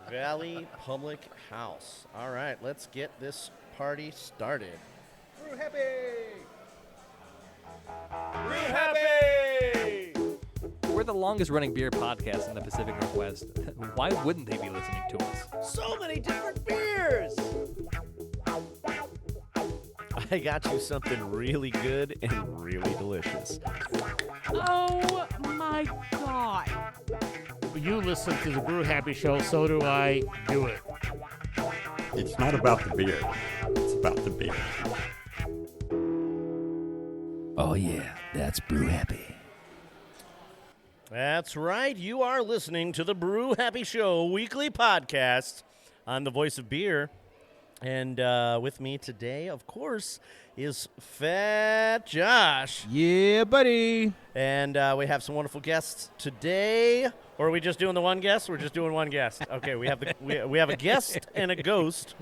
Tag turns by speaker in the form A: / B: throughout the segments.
A: Valley Public House. All right, let's get this party started.
B: Brew Happy!
C: Brew Happy!
D: We're the longest running beer podcast in the Pacific Northwest. Why wouldn't they be listening to us?
A: So many different beers! I got you something really good and really delicious.
E: Oh my God.
B: You listen to the Brew Happy Show, so do I. Do it.
F: It's not about the beer. It's about the beer.
G: Oh yeah, that's Brew Happy.
A: That's right. You are listening to the Brew Happy Show weekly podcast. I'm the voice of beer. And with me today, of course, is Fat Josh.
E: Yeah, buddy.
A: And we have some wonderful guests today. Or are we just doing the one guest? We're just doing one guest. Okay, we have we have a guest and a ghost.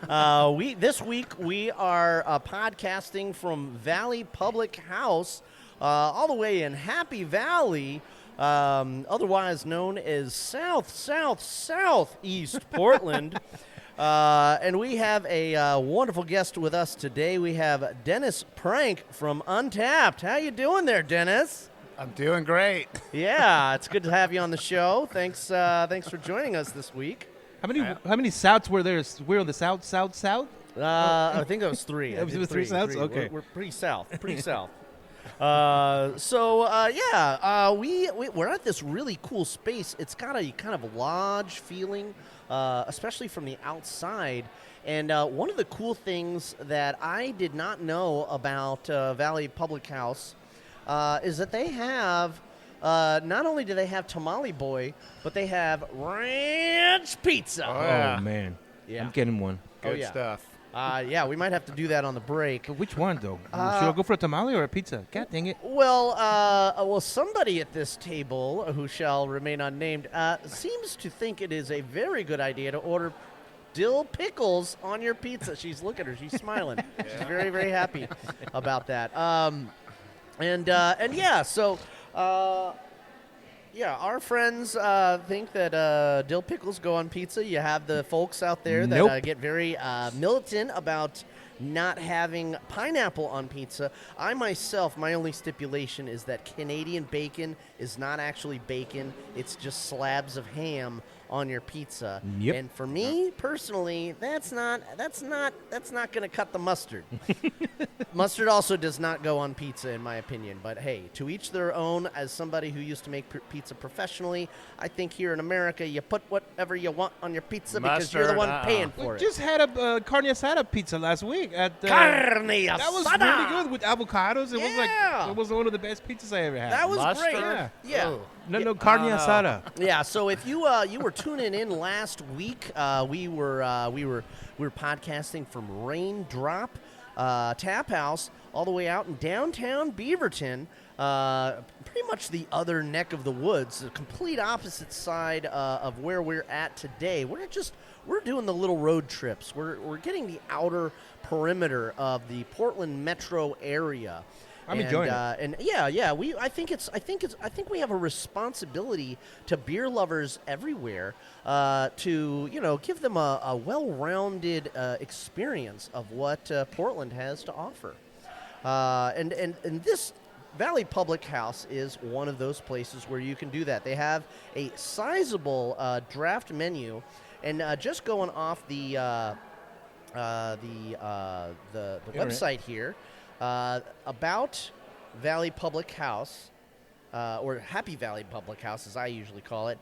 A: This week we are podcasting from Valley Public House, all the way in Happy Valley, otherwise known as Southeast Portland. And we have a wonderful guest with us today. We have Dennis Pranke from Untappd. How you doing there, Dennis?
C: I'm doing great.
A: Yeah, it's good to have you on the show. Thanks for joining us this week.
E: How many Souths were there? We're on the South?
A: I think it was three.
E: It was three Souths? Okay.
A: We're pretty south. We're at this really cool space. It's got a kind of lodge feeling, especially from the outside. And one of the cool things that I did not know about Valley Public House is that they have, not only do they have Tamale Boy, but they have ranch pizza.
E: Oh, man.
A: Yeah.
E: I'm getting one.
C: Good stuff.
A: Yeah, we might have to do that on the break.
E: But which one, though? Should I go for a tamale or a pizza? God dang it.
A: Well, somebody at this table, who shall remain unnamed, seems to think it is a very good idea to order dill pickles on your pizza. She's look at her; she's smiling. She's very, very happy about that. Our friends think that dill pickles go on pizza. You have the folks out there that
E: Nope.
A: get very militant about not having pineapple on pizza. I myself, my only stipulation is that Canadian bacon is not actually bacon. It's just slabs of ham on your pizza.
E: Yep.
A: And for me personally, that's not going to cut the mustard. Mustard also does not go on pizza, in my opinion. But hey, to each their own. As somebody who used to make pizza professionally, I think here in America, you put whatever you want on your pizza because you're the one paying for
E: We
A: it.
E: just had a carne asada pizza last week at
A: Carne
E: That was
A: asada!
E: really good with avocados. It
A: Yeah.
E: was one of the best pizzas I ever had.
A: That was
C: Mustard?
A: great. Yeah.
E: No, carne asada.
A: Yeah, so if you were tuning in last week, we were podcasting from Raindrop Tap House all the way out in downtown Beaverton, pretty much the other neck of the woods, the complete opposite side of where we're at today. We're doing the little road trips. We're getting the outer perimeter of the Portland metro area.
E: I'm enjoying it.
A: And I think we have a responsibility to beer lovers everywhere to give them a well-rounded experience of what Portland has to offer. And this Valley Public House is one of those places where you can do that. They have a sizable draft menu, and just going off the website here. About Valley Public House, or Happy Valley Public House, as I usually call it,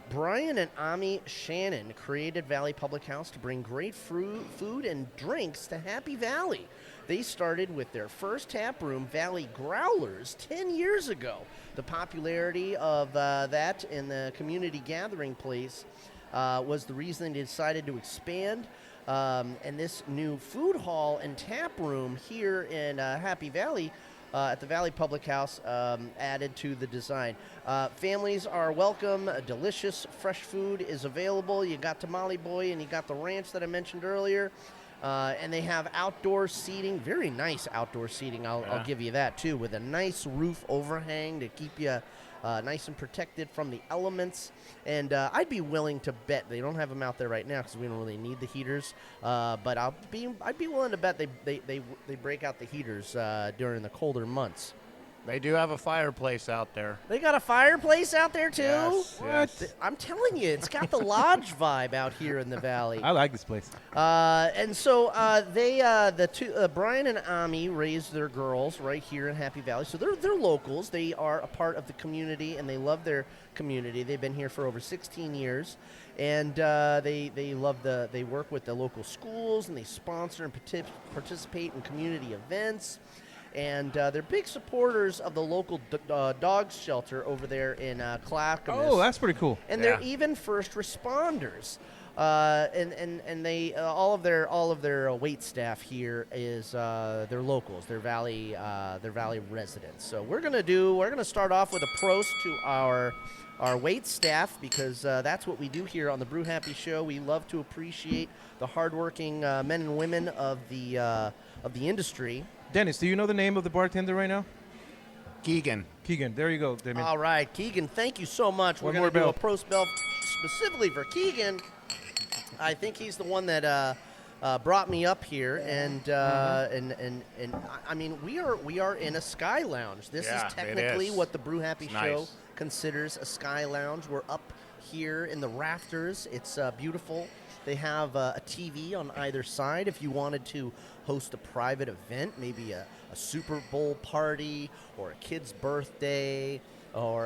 A: Brian and Ami Shannon created Valley Public House to bring great food and drinks to Happy Valley. They started with their first tap room, Valley Growlers, 10 years ago. The popularity of that in the community gathering place was the reason they decided to expand. And this new food hall and tap room here in Happy Valley at the Valley Public House added to the design. Families are welcome. Delicious fresh food is available. You got Tamale Boy and you got the ranch that I mentioned earlier. And they have outdoor seating, very nice outdoor seating. I'll give you that too, with a nice roof overhang to keep you nice and protected from the elements. And I'd be willing to bet they don't have them out there right now because we don't really need the heaters. But I'd be willing to bet they break out the heaters during the colder months.
C: They do have a fireplace out there.
A: They got a fireplace out there too.
C: Yes,
A: What? I'm telling you, it's got the lodge vibe out here in the valley.
E: I like this place.
A: And so Brian and Ami raised their girls right here in Happy Valley. So they're locals. They are a part of the community, and they love their community. They've been here for over 16 years, and they work with the local schools, and they sponsor and participate in community events. And they're big supporters of the local dog shelter over there in Clackamas.
E: Oh, that's pretty cool.
A: And they're even first responders. And they all of their wait staff here is they're locals. They're valley residents. So we're gonna start off with a prost to our wait staff because that's what we do here on the Brew Happy Show. We love to appreciate the hardworking men and women of the industry.
E: Dennis, do you know the name of the bartender right now?
C: Keegan.
E: Keegan. There you go, Damien.
A: All right, Keegan, thank you so much.
E: One
A: We're
E: more
A: going to do
E: bell.
A: a prost bell specifically for Keegan. I think he's the one that brought me up here, and I mean we are in a sky lounge. This
C: Yeah,
A: is
C: it
A: technically
C: is.
A: what the Brew Happy
C: It's
A: Show
C: nice.
A: considers a sky lounge. We're up here in the rafters. It's beautiful. They have a TV on either side if you wanted to host a private event, maybe a Super Bowl party or a kid's birthday or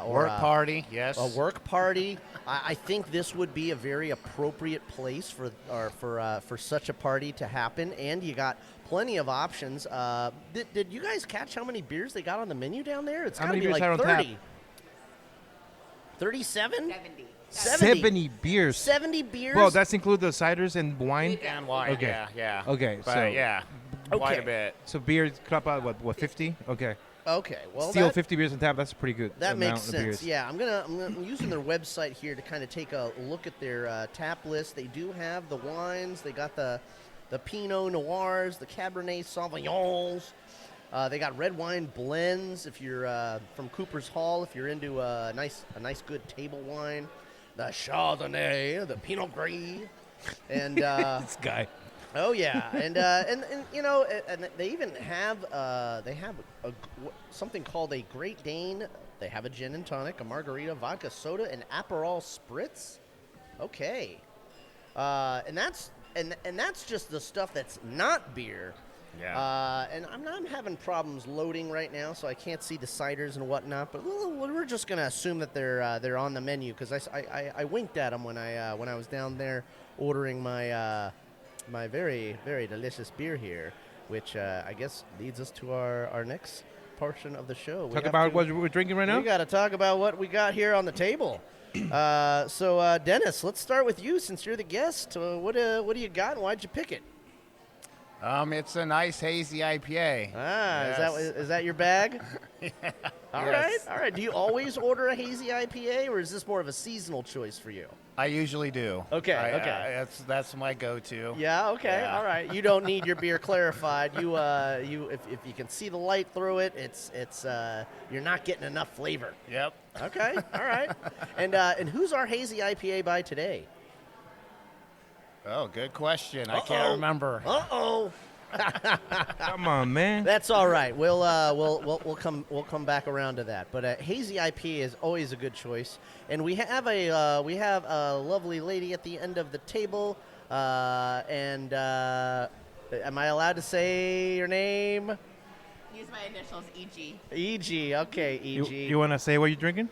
C: Work party, yes.
A: a work party. I think this would be a very appropriate place for such a party to happen, and you got plenty of options. Did you guys catch how many beers they got on the menu down there? It's
E: How
A: gotta
E: many
A: be
E: beers
A: like
E: are on tap?
A: 30. 37?
E: 70 beers.
A: 70 beers?
E: Well, that's include the ciders and wine.
C: And wine,
E: Okay.
C: yeah.
E: Okay,
C: But
E: so
C: yeah, quite a
A: Okay.
C: bit.
E: So beers cup out what 50? Okay.
A: Okay, well,
E: Steal
A: that,
E: 50 beers on tap. That's pretty good.
A: that
E: amount
A: makes
E: of
A: sense.
E: beers.
A: Yeah, I'm using their website here to kind of take a look at their tap list. They do have the wines. They got the Pinot Noirs, the Cabernet Sauvignons. They got red wine blends. If you're from Cooper's Hall, if you're into a nice good table wine, the Chardonnay, the Pinot Gris, and
E: This guy.
A: oh yeah, and you know, and they even have something called a Great Dane. They have a gin and tonic, a margarita, vodka soda, and Aperol spritz. Okay, and that's just the stuff that's not beer.
C: Yeah.
A: And I'm having problems loading right now, so I can't see the ciders and whatnot. But we're just gonna assume that they're on the menu because I winked at them when I was down there ordering my my very very delicious beer here, which I guess leads us to our next portion of the show.
E: Talk about what we're drinking right now.
A: We got to talk about what we got here on the table. So Dennis, let's start with you since you're the guest. What do you got, and why'd you pick it?
C: It's a nice hazy IPA. Yes.
A: Is that your bag? All right,
C: Yes.
A: all right. Do you always order a hazy IPA, or is this more of a seasonal choice for you?
C: I usually do.
A: Okay, okay.
C: That's my go-to.
A: Yeah. Okay.
C: Yeah.
A: All right. You don't need your beer clarified. If you can see the light through it, it's you're not getting enough flavor.
C: Yep.
A: Okay. All right. And who's our hazy IPA by today?
C: Oh, good question. I can't remember.
A: Uh-oh.
E: Come on, man.
A: That's all right. We'll come back around to that. But hazy IPA is always a good choice, and we have a lovely lady at the end of the table. Am I allowed to say your name?
H: Use my initials, EG.
A: EG. Okay, EG.
E: You want to say what you're drinking?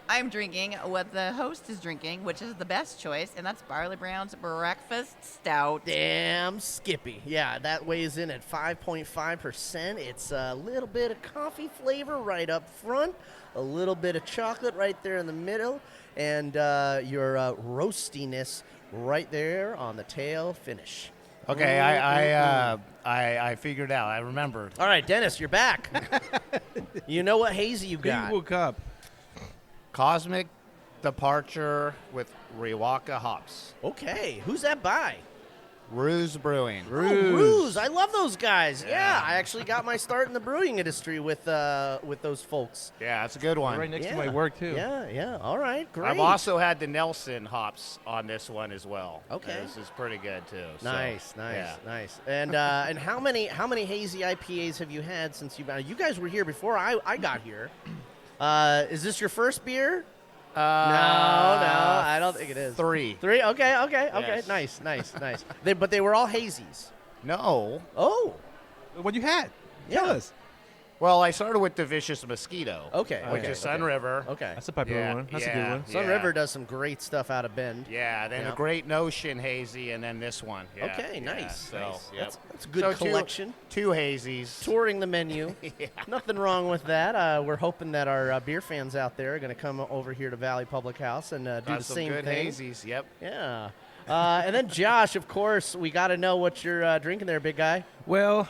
H: I'm drinking what the host is drinking, which is the best choice, and that's Barley Brown's Breakfast Stout.
A: Damn Skippy. Yeah, that weighs in at 5.5%. It's a little bit of coffee flavor right up front, a little bit of chocolate right there in the middle, and your roastiness right there on the tail finish.
C: Okay, I figured out. I remembered.
A: All right, Dennis, you're back. You know what hazy you
E: He
A: got.
E: woke up.
C: Cosmic Departure with Riwaka hops.
A: Okay, who's that by?
C: Ruse Brewing.
A: Ruse. I love those guys. Yeah, I actually got my start in the brewing industry with those folks.
C: Yeah, that's a good one.
E: Right next to my work, too.
A: Yeah. All right, great.
C: I've also had the Nelson hops on this one as well.
A: Okay.
C: This is pretty good, too.
A: Nice.
C: Yeah.
A: And how many hazy IPAs have you had since you guys were here before I got here? Is this your first beer? No, I don't think it is.
C: 3.
A: Okay.
C: Yes.
A: Nice. But they were all hazies.
C: No.
A: Oh.
E: What you had? Tell us.
C: Well, I started with the Vicious Mosquito.
A: Okay.
C: Which is Sun River.
A: Okay.
E: That's a popular one. That's a good one.
A: Sun River does some great stuff out of Bend.
C: Yeah, then
A: Yeah.
C: a Great Notion hazy, and then this one. Yeah,
A: Okay,
C: yeah.
A: nice.
C: So,
A: Nice.
C: yep.
A: That's a good
C: So
A: collection.
C: Two hazies.
A: Touring the menu. Nothing wrong with that. We're hoping that our beer fans out there are going to come over here to Valley Public House and do
C: Got
A: the
C: some
A: same
C: good
A: thing.
C: hazies. Yep.
A: Yeah. And then Josh, of course, we got to know what you're drinking there, big guy.
E: Well,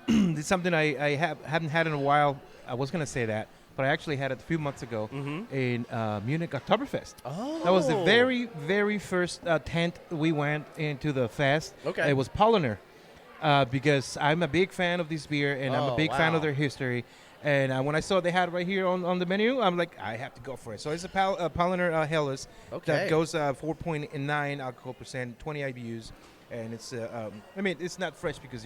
E: it's something I haven't had in a while. I was going to say that, but I actually had it a few months ago in Munich Oktoberfest.
A: Oh.
E: That was the very, very first tent we went into the fest.
A: Okay.
E: It was Polliner because I'm a big fan of this beer, and I'm a big fan of their history. And when I saw they had it right here on the menu, I'm like, I have to go for it. So it's a Polliner Helles that goes 4.9 alcohol percent, 20 IBUs, and it's it's not fresh because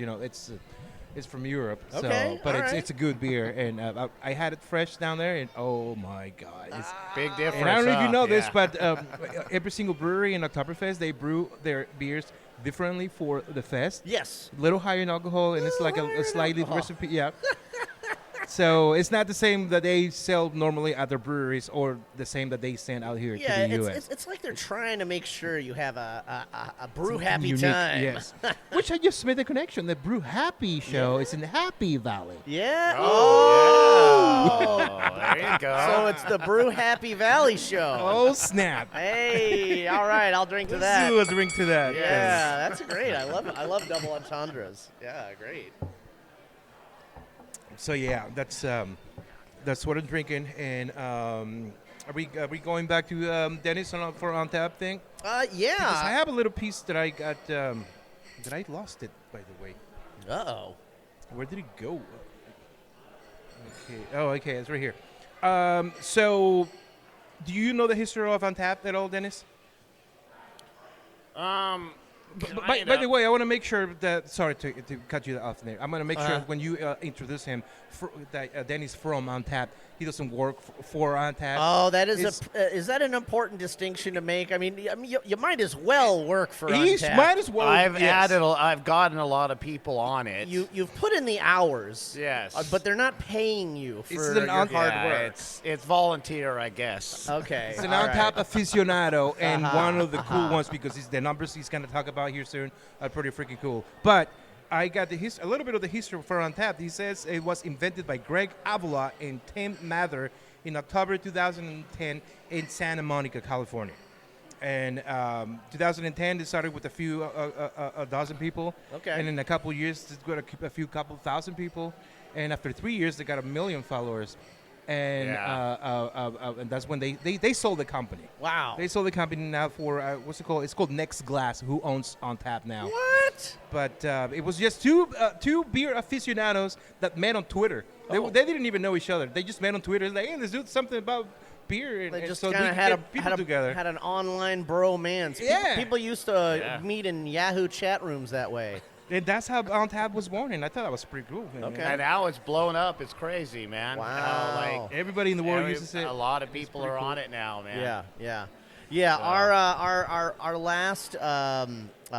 E: it's from Europe.
A: Okay,
E: But
A: all
E: it's a good beer, and I had it fresh down there, and oh my god, it's
C: Big difference.
E: and I don't know if you know this,
C: yeah.
E: but every single brewery in Oktoberfest, they brew their beers differently for the fest.
A: Yes.
E: A little higher in alcohol, and it's like
A: Little higher
E: a
A: in
E: slightly
A: alcohol.
E: recipe. Yeah. So it's not the same that they sell normally at their breweries or the same that they send out here to the U.S.
A: It's like they're trying to make sure you have a brew happy
E: Unique,
A: time.
E: Yes. Which I just made the connection. The Brew Happy show is in Happy Valley.
A: Yeah.
C: Oh, there you go.
A: So it's the Brew Happy Valley show.
E: Oh, snap.
A: Hey, all right, I'll drink to that.
E: Let's do a drink to that.
A: Yeah, that's great. I love double entendres. Yeah, great.
E: So yeah, that's what I'm drinking. And are we going back to Dennis for Untappd thing?
A: Yeah.
E: Because I have a little piece that I got. That I lost it, by the way.
A: Uh-oh.
E: Where did it go? Okay. Oh, okay. It's right here. So, do you know the history of Untappd at all, Dennis? By the way, I want to make sure that. Sorry to cut you off there. I'm going to make sure when you introduce him that Dennis from Untappd. He doesn't work for Untappd.
A: Oh, that is is that an important distinction to make? I mean, you might as well work for Untappd.
E: Might as well.
C: I've gotten a lot of people on it.
A: You've put in the hours.
C: Yes.
A: But they're not paying you for
E: It's
A: your hard
C: Yeah,
A: work.
C: it's volunteer, I guess.
A: Okay.
E: It's an
A: all
E: Untappd
A: right.
E: aficionado, and one of the cool ones because the numbers he's going to talk about here soon are pretty freaking cool. But I got a little bit of the history for Untappd. He says it was invented by Greg Avila and Tim Mather in October 2010 in Santa Monica, California. And 2010, they started with a dozen people.
A: Okay.
E: And in a couple of years, they got a couple thousand people. And after 3 years, they got 1 million followers. And and that's when they sold the company.
A: Wow.
E: They sold the company now for what's it called? It's called Next Glass, who owns Untappd now.
A: What?
E: But it was just two beer aficionados that met on Twitter. They didn't even know each other. They just met on Twitter. It's like, hey, let's do something about beer. And,
A: They just
E: so
A: kind
E: they
A: of had
E: get people together.
A: had an online bromance.
E: Yeah.
A: People used to meet in Yahoo chat rooms that way.
E: And that's how Untappd was born, and I thought that was pretty cool.
A: Okay.
C: And now it's blown up. It's crazy, man.
A: Wow.
E: Everybody in the world uses it.
C: A lot of people are on it now, man.
A: Yeah. Our last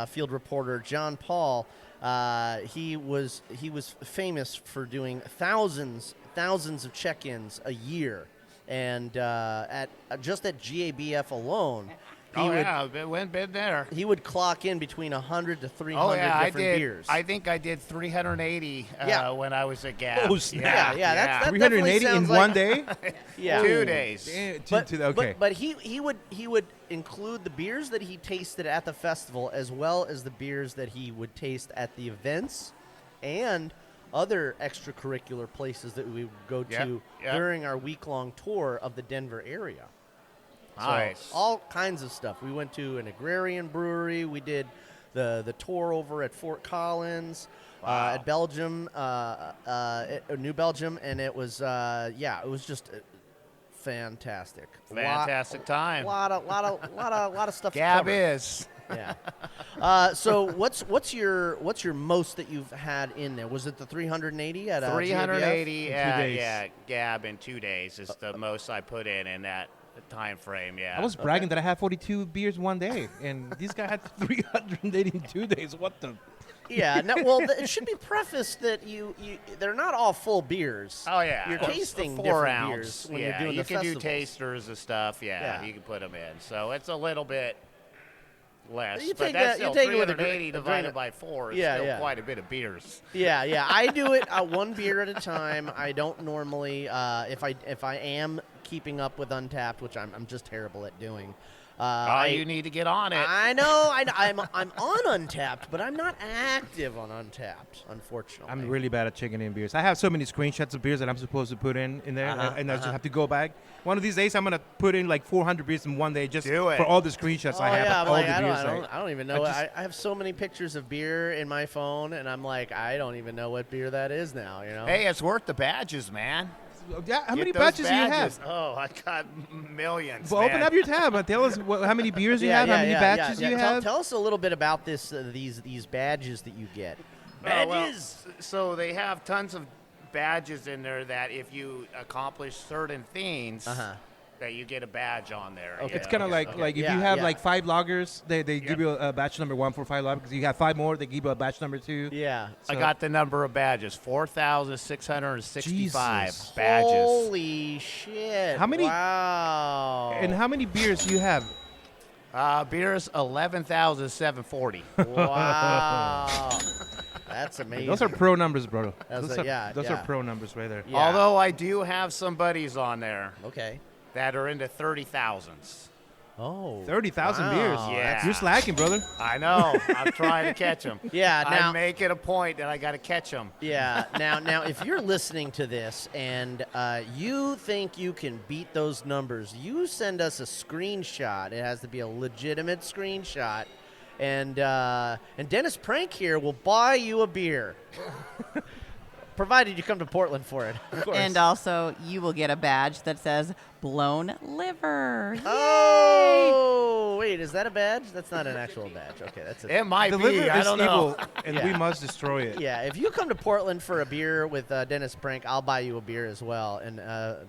A: field reporter, John Paul, he was famous for doing thousands of check-ins a year, and at GABF alone.
C: Been there.
A: He would clock in between 100 to 300
C: Oh yeah,
A: different beers.
C: I think I did 380 when I was at Gap.
E: Oh, snap.
A: That
E: 380 in
A: sounds
E: one
A: like-
E: day?
A: Yeah.
C: 2 days.
A: But he would include the beers that he tasted at the festival as well as the beers that he would taste at the events and other extracurricular places that we would go to during our week-long tour of the Denver area.
C: Nice.
A: So all kinds of stuff. We went to an agrarian brewery. We did the tour over at Fort Collins, at Belgium, New Belgium, and it was it was just fantastic.
C: Fantastic time.
A: A lot of stuff.
C: Gab
A: to cover.
C: is.
A: Yeah. So what's your most that you've had in there? Was it the 380 at
C: 380
E: GABF?
C: Gab in 2 days is the most I put in that time frame. Yeah.
E: I was bragging that I had 42 beers one day, and this guy had 380 in 2 days. What the?
A: Yeah. Well, it should be prefaced that they're not all full beers.
C: Oh yeah.
A: You're tasting
C: 4
A: different
C: ounce.
A: beers when
C: yeah.
A: you're doing
C: you
A: the
C: can
A: festivals.
C: do tasters and stuff. Yeah. You can put them in. So it's a little bit less.
A: You
C: but
A: take
C: that's
A: that- you
C: still
A: take it with a
C: 380
A: grain
C: divided
A: of-
C: by 4 is
A: Yeah,
C: still
A: yeah.
C: quite a bit of beers.
A: Yeah. I do it one beer at a time. I don't normally if I am keeping up with Untappd, which I'm just terrible at doing.
C: You need to get on it.
A: I know. I'm on Untappd, but I'm not active on Untappd, unfortunately.
E: I'm really bad at checking in beers. I have so many screenshots of beers that I'm supposed to put in there, and I just have to go back. One of these days, I'm gonna put in like 400 beers in one day just
C: Do it.
E: for all the screenshots I have.
A: Yeah,
E: of all
A: like,
E: the beers.
A: I don't even know. I have so many pictures of beer in my phone, and I'm like, I don't even know what beer that is now. You know?
C: Hey, it's worth the badges, man.
E: Yeah, how
C: Get
E: many
C: those
E: batches do you have?
C: Oh, I got millions.
E: Well, open
C: man.
E: up your tab and tell us how many beers you have, how many batches you have.
A: Tell us a little bit about these badges that you get.
C: Badges. So they have tons of badges in there that if you accomplish certain things, that you get a badge on there.
A: Okay.
E: It's kind of like if you have like 5 lagers, they give you a batch number 1 for 5 lagers. You have 5 more, they give you a batch number 2.
A: Yeah.
C: I got the number of badges, 4,665
E: Jesus.
C: badges.
A: Holy shit!
E: How many-
A: Wow.
E: And how many beers do you have?
C: Beers, 11,740.
A: Wow. That's amazing.
E: Those are pro numbers, bro.
A: That's
E: Those are pro numbers right there.
A: Yeah.
C: Although I do have some buddies on there
A: Okay.
C: that are into 30,000s.
A: Oh.
E: 30,000 beers.
C: Yeah.
E: You're slacking, brother.
C: I know. I'm trying to catch them.
A: Yeah. Now.
C: I make it a point that I got to catch them.
A: Yeah. Now, if you're listening to this and you think you can beat those numbers, you send us a screenshot. It has to be a legitimate screenshot, and Dennis Pranke here will buy you a beer, provided you come to Portland for it. Of course.
H: And also, you will get a badge that says "Blown Liver." Yay!
A: Oh, wait, is that a badge? That's not an actual badge. Okay, that's a.
C: It might
E: The
C: be.
E: liver
C: I
E: is
C: don't know.
E: evil, and
A: Yeah.
E: we must destroy it.
A: Yeah, if you come to Portland for a beer with Dennis Pranke, I'll buy you a beer as well, and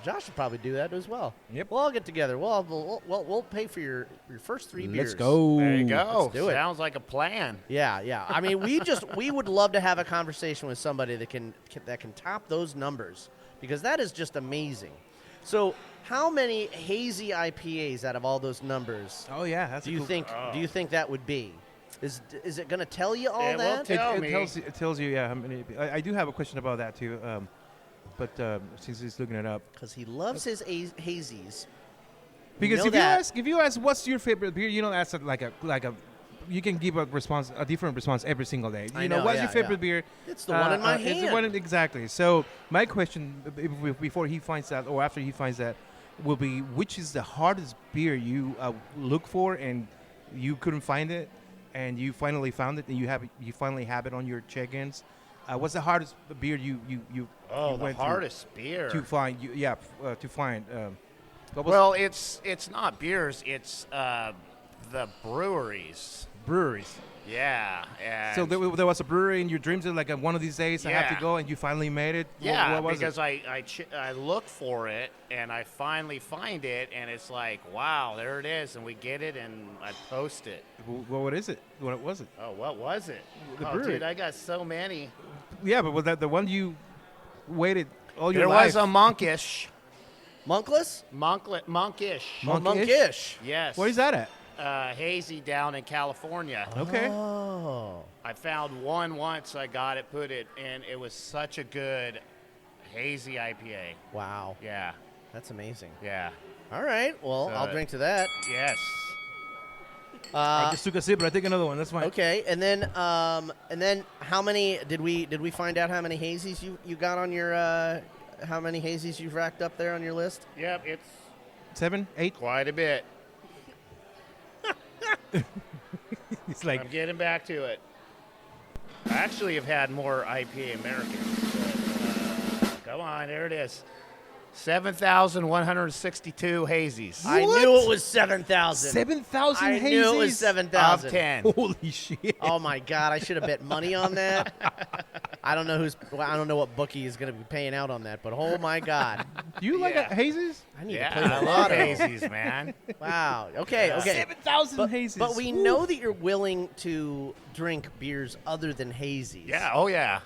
A: Josh will probably do that as well.
E: Yep.
A: We'll all get together. We'll pay for your first 3 beers.
E: Let's go.
C: There you go.
A: Let's do it.
C: Sounds like a plan.
A: Yeah. I mean, we would love to have a conversation with somebody that can top those numbers, because that is just amazing. So, how many hazy IPAs out of all those numbers
E: Oh yeah, that's
A: do you
E: cool.
A: think that would be? Is it going to tell you all
C: It will
A: that?
C: tell
E: It
C: me.
E: tells you how many. I do have a question about that too, but since he's looking it up,
A: Because he loves his hazies.
E: because
A: know
E: if
A: that.
E: you ask what's your favorite beer, you don't ask it like a you can give a different response every single day.
A: I
E: You know,
A: know,
E: what's
A: yeah,
E: your favorite
A: yeah.
E: beer?
A: It's the one in my
E: It's the
A: hand.
E: one exactly. So my question before he finds that, or after he finds that, will be which is the hardest beer you look for and you couldn't find it, and you finally found it, and you finally have it on your check-ins. What's the hardest beer you
C: Oh,
E: you
C: the
E: went
C: hardest beer.
E: to find? To find. What was
C: Well, it's not beers. It's the breweries.
E: breweries.
C: Yeah. And
E: So there was a brewery in your dreams that like one of these days I have to
C: Yeah.
E: go, and you finally made it.
C: yeah,
E: what was
C: because
E: it?
C: I look for it and I finally find it and it's like, wow, there it is, and we get it and I post it.
E: What is it? What was it?
C: Oh, what was it?
E: The
C: Oh,
E: brewery.
C: dude, I got so many.
E: Yeah, but was that the one you waited all your
C: There
E: life?
C: was a monkish.
A: Monkless?
C: Monkish.
E: Monkish?
A: Monkish.
C: Yes.
E: Where is that at?
C: Hazy down in California.
E: Okay.
A: Oh.
C: I found one once. I got it, put it in. It was such a good hazy IPA.
A: Wow.
C: Yeah,
A: That's amazing.
C: yeah,
A: All right. Well,
C: So-
A: I'll drink to that.
C: yes.
E: I just took a sip, but I take another one. That's fine.
A: Okay. And then how many did we find out how many hazies you got on your how many hazies you've racked up there on your list?
C: Yep, it's
E: 7, 8.
C: quite a bit.
E: He's like,
C: I'm getting back to it. I actually have had more IPA Americans. But, come on, there it is. 7,162 hazies.
A: I knew it was 7,000.
E: 7,000
A: I knew it was
E: hazies?
A: 7,000.
C: Of 10.
E: Holy shit.
A: Oh my God! I should have bet money on that. I don't know what bookie is going to be paying out on that, but oh my God!
E: Do you like hazies?
A: I need to
C: Yeah,
A: play
C: I
A: the
C: love
A: lotto.
C: hazies, man.
A: Wow. Okay. Okay.
E: 7,000 hazies.
A: But we know that you're willing to drink beers other than hazies.
C: Yeah, oh yeah.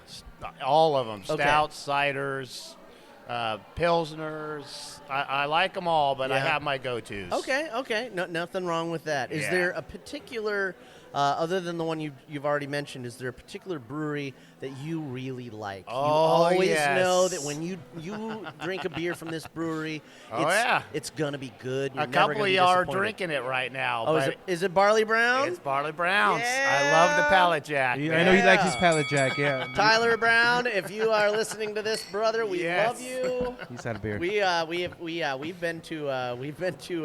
C: All of them.
A: Okay.
C: Stouts, ciders, Pilsners. I like them all, but I
A: Yeah.
C: have my go-tos.
A: Okay. Okay. No, nothing wrong with that. Is
C: Yeah.
A: there a particular, other than the one you've already mentioned, is there a particular brewery that you really like? You
C: Oh,
A: always
C: yes.
A: know that when you drink a beer from this brewery,
C: Oh, yeah.
A: it's gonna be good. You're
C: A
A: never
C: couple
A: gonna
C: of
A: be
C: you are
A: disappointed.
C: drinking it right now.
A: Oh,
C: but
A: is it Barley Brown?
C: It's Barley Browns. I love the
A: Yeah.
C: Pallet Jack.
E: I
C: man.
E: know he likes his pallet jack, yeah.
A: Tyler Brown, if you are listening to this, brother, we
C: Yes.
A: love you.
E: He's had a beer.
A: We've been to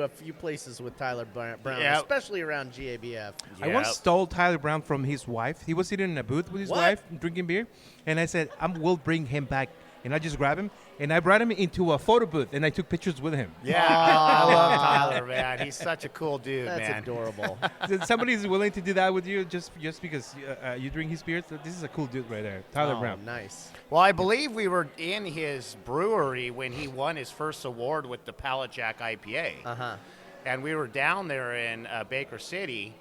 A: a few places with Tyler Brown,
C: Yep.
A: especially around GABF.
E: I once stole Tyler Brown from his wife. He was sitting in a booth with his
A: What?
E: wife drinking beer, and I said, "We'll bring him back." And I just grabbed him, and I brought him into a photo booth, and I took pictures with him.
C: Yeah, I love Tyler, man. He's such a cool dude,
A: That's
C: man.
A: adorable.
E: If somebody's willing to do that with you just because you drink his beer, this is a cool dude right there, Tyler
A: Oh,
E: Brown.
A: nice.
C: Well, I believe we were in his brewery when he won his first award with the Pallet Jack IPA. And we were down there in Baker City,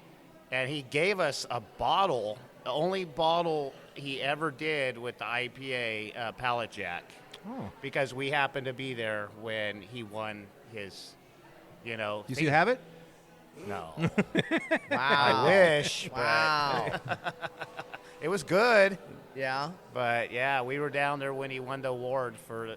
C: and he gave us a bottle, the only bottle he ever did with the IPA Pallet Jack.
E: Oh.
C: Because we happened to be there when he won his,
E: You still have it?
C: No.
A: Wow.
C: I wish,
A: Wow.
C: but it was good.
A: Yeah.
C: But yeah, we were down there when he won the award for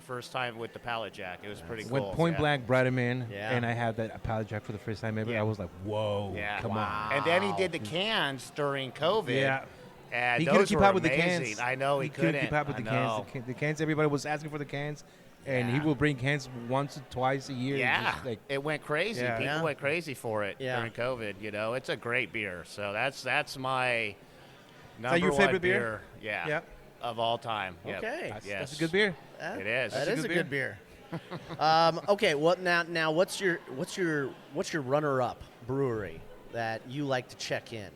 C: first time with the Pallet Jack. It was pretty cool.
E: When Point
C: yeah.
E: Blank brought him in,
A: Yeah.
E: and I had that pallet jack for the first time ever,
C: Yeah.
E: I was like, "Whoa,
C: Yeah.
E: come on!"
C: And then he did the cans during COVID.
E: Yeah.
C: And
E: He couldn't
C: those
E: keep
C: were
E: up with the
C: amazing.
E: cans.
C: I know he
E: couldn't keep up with
C: I
E: the
C: know.
E: cans. The cans, everybody was asking for the cans, and he
C: Yeah.
E: will bring cans once or twice a year.
C: Yeah,
E: just like,
C: it went crazy.
E: Yeah.
C: People
A: Yeah.
C: went crazy for it
A: Yeah.
C: during COVID. It's a great beer. So that's my
E: that
C: number
E: your
C: one
E: favorite beer?
C: Yeah,
E: Yeah.
C: of all time. Yep.
A: Okay.
C: Yes.
E: that's a good beer.
C: It is.
A: That
E: That's
A: is
E: a
A: a
E: good
A: good beer. Okay. Well, now, what's your runner-up brewery that you like to check in?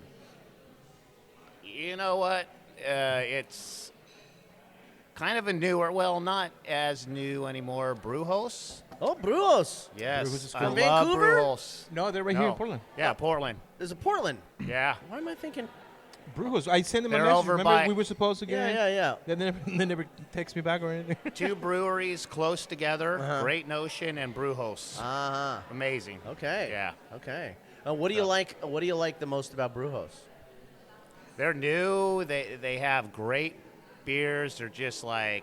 C: You know what? It's kind of a newer, well, not as new anymore. Brewhouse.
A: Oh, Brewhouse.
C: Yes,
E: Brewhouse is
C: I
E: cool.
C: love
A: Vancouver?
C: Brewhouse.
E: No, they're right here in Portland.
C: Yeah, Portland.
A: There's a Portland.
C: Yeah.
A: Why am I thinking?
E: Brewhouse. I sent them a
C: They're
E: message.
C: over
E: Remember
C: by-
E: we were supposed to get in?
A: Yeah.
E: They never text me back or anything.
C: Two breweries close together.
A: Uh-huh.
C: Great Notion and Brewhouse. Amazing.
A: Okay.
C: Yeah.
A: Okay. What do you like? What do you like the most about Brewhouse?
C: They're new. They have great beers. They're just solid.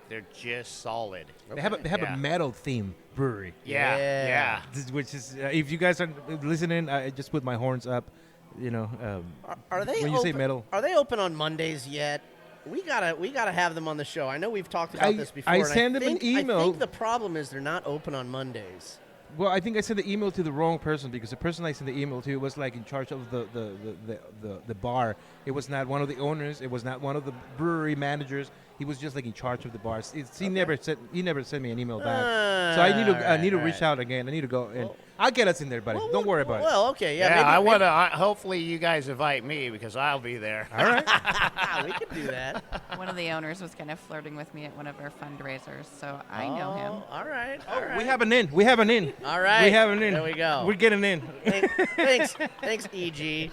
E: They have
C: Yeah.
E: a metal theme brewery.
C: Yeah.
A: Yeah.
C: Yeah.
E: Which is, if you guys are listening, I just put my horns up.
A: Are they
E: when you say
A: open-
E: metal.
A: Are they open on Mondays yet? We gotta have them on the show. I know we've talked about this before.
E: I
A: and
E: sent them an
A: think-
E: email.
A: I think the problem is they're not open on Mondays.
E: Well, I think I sent the email to the wrong person because the person I sent the email to was like in charge of the bar. It was not one of the owners. It was not one of the brewery managers. He was just like in charge of the bars. He never sent me an email back. So I need to reach out again. I need to go and I'll get us in there, buddy. Don't worry about it.
A: Well, okay,
C: Yeah,
A: maybe,
C: I want to. Hopefully, you guys invite me because I'll be there.
E: All right.
A: we can do that.
H: One of the owners was kind of flirting with me at one of our fundraisers, so I know him.
A: All right.
E: We have an in. We have an in.
A: All right.
E: We have an in.
A: There we go.
E: We're getting in.
A: Thanks, EG.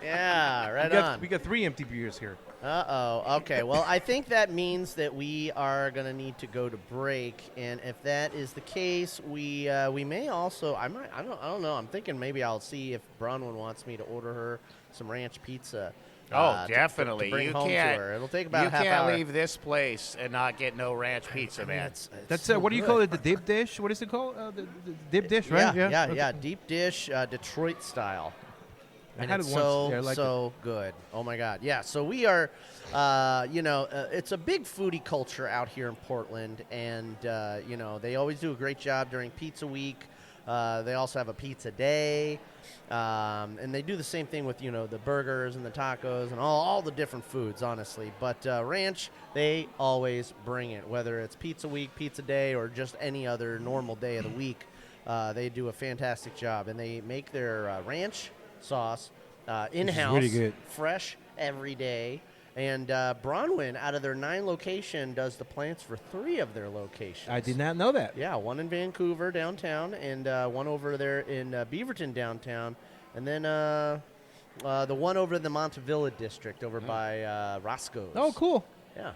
A: Yeah, right on.
E: We got 3 empty beers here.
A: Uh-oh. Okay. Well, I think that means that we are going to need to go to break, and if that is the case, we may also. I don't know. I'm thinking maybe I'll see if Bronwyn wants me to order her some ranch pizza.
C: Oh,
A: to
C: definitely.
A: bring
C: you
A: home
C: can't.
A: to her. It'll take about
C: you
A: a half
C: can't
A: hour.
C: leave this place and not get no ranch pizza, man.
E: That's
A: so
E: what do you
A: good.
E: call it? The dip dish? What is it called? The dip dish, right?
A: Yeah. Deep dish, Detroit style.
E: I
A: And
E: had
A: it's
E: it once. Yeah, I liked
A: so good. Oh my God. Yeah. So we are, it's a big foodie culture out here in Portland, and they always do a great job during Pizza Week. They also have a pizza day. And they do the same thing with, the burgers and the tacos and all the different foods, honestly. But ranch, they always bring it, whether it's pizza week, pizza day, or just any other normal day of the week. They do a fantastic job. And they make their ranch sauce in-house,
E: really good.
A: fresh every day. And Bronwyn, out of their 9 location, does the plants for 3 of their locations.
E: I did not know that.
A: Yeah, one in Vancouver downtown, and one over there in Beaverton downtown, and then the one over in the Montevilla district over by Roscoe's.
E: Oh, cool.
A: Yeah.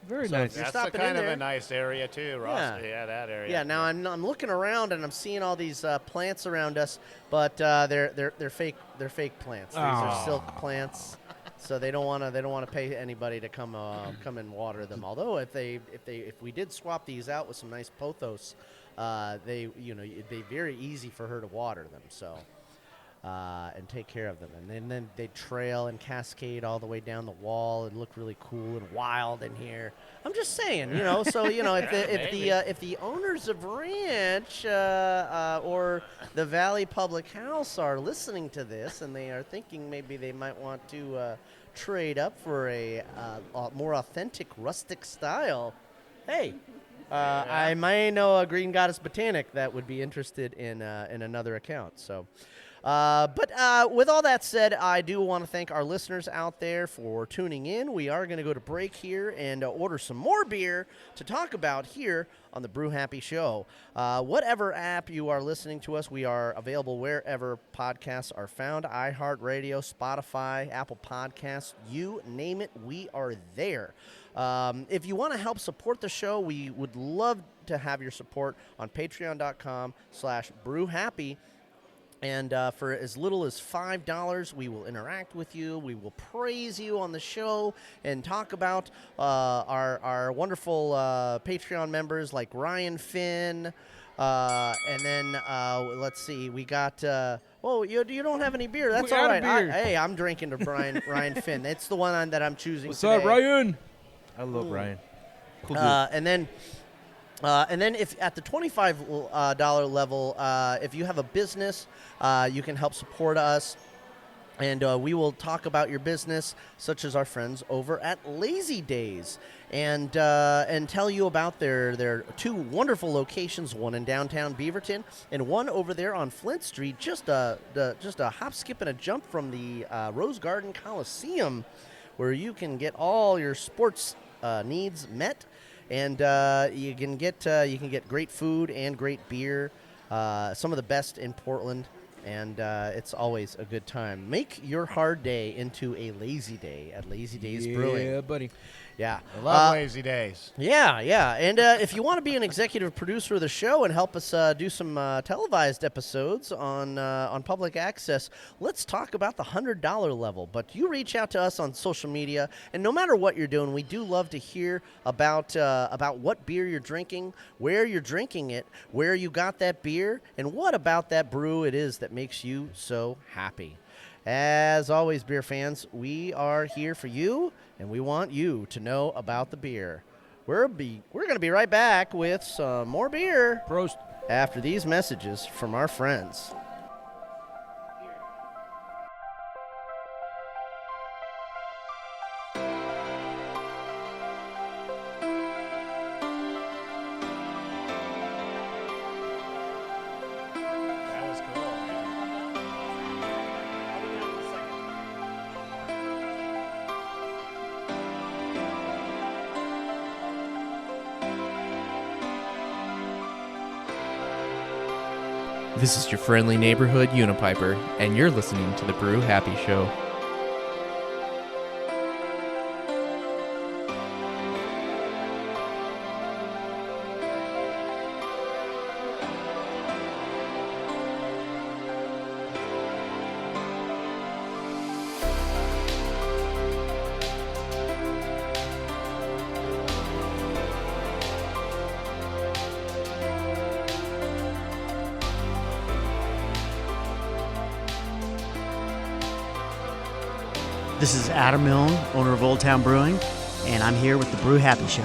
E: Very
A: So
E: nice.
A: if you're
C: That's
A: stopping
C: kind
A: in
C: of
A: there,
C: a nice area too, Ross. Yeah, that area.
A: Yeah. Now I'm looking around and I'm seeing all these plants around us, but they're fake. They're fake plants. These are silk plants. So they don't want to pay anybody to come and water them. Although if we did swap these out with some nice pothos, it'd be very easy for her to water them. So and take care of them, and then they trail and cascade all the way down the wall and look really cool and wild in here. I'm just saying, So if the owners of ranch or the Valley Public House are listening to this and they are thinking maybe they might want to trade up for a more authentic rustic style, hey. I may know a Green Goddess Botanic that would be interested in another account. So, but with all that said, I do want to thank our listeners out there for tuning in. We are going to go to break here and order some more beer to talk about here on the Brew Happy Show. Whatever app you are listening to us, we are available wherever podcasts are found. iHeartRadio, Spotify, Apple Podcasts, you name it, we are there. If you want to help support the show, we would love to have your support on patreon.com/brewhappy. And for as little as $5, we will interact with you. We will praise you on the show and talk about our wonderful Patreon members like Ryan Finn. And then let's see, we got. You don't have any beer. That's all right. Hey, I'm drinking to Ryan Finn. It's the one that I'm choosing.
E: What's
A: today.
E: up, Ryan? I love Ryan. Cool dude.
A: And then if at the $25 level, if you have a business, you can help support us. And we will talk about your business, such as our friends over at Lazy Days, and tell you about their 2 wonderful locations, one in downtown Beaverton and one over there on Flint Street, just a hop, skip, and a jump from the Rose Garden Coliseum, where you can get all your sports needs met, and you can get great food and great beer, some of the best in Portland. And it's always a good time. Make your hard day into a lazy day at Lazy Days Brewing.
E: Yeah, buddy.
A: Yeah.
C: I love lazy days.
A: Yeah. And if you want to be an executive producer of the show and help us do some televised episodes on public access, let's talk about the $100 level. But you reach out to us on social media, and no matter what you're doing, we do love to hear about what beer you're drinking, where you're drinking it, where you got that beer, and what about that brew it is that makes you so happy. As always, beer fans, we are here for you, and we want you to know about the beer. We're going to be right back with some more beer.
E: Prost.
A: After these messages from our friends.
C: That was cool, man.
I: This is your friendly neighborhood Unipiper, and you're listening to the Brew Happy Show.
J: This is Adam Milne, owner of Old Town Brewing, and I'm here with the Brew Happy Show.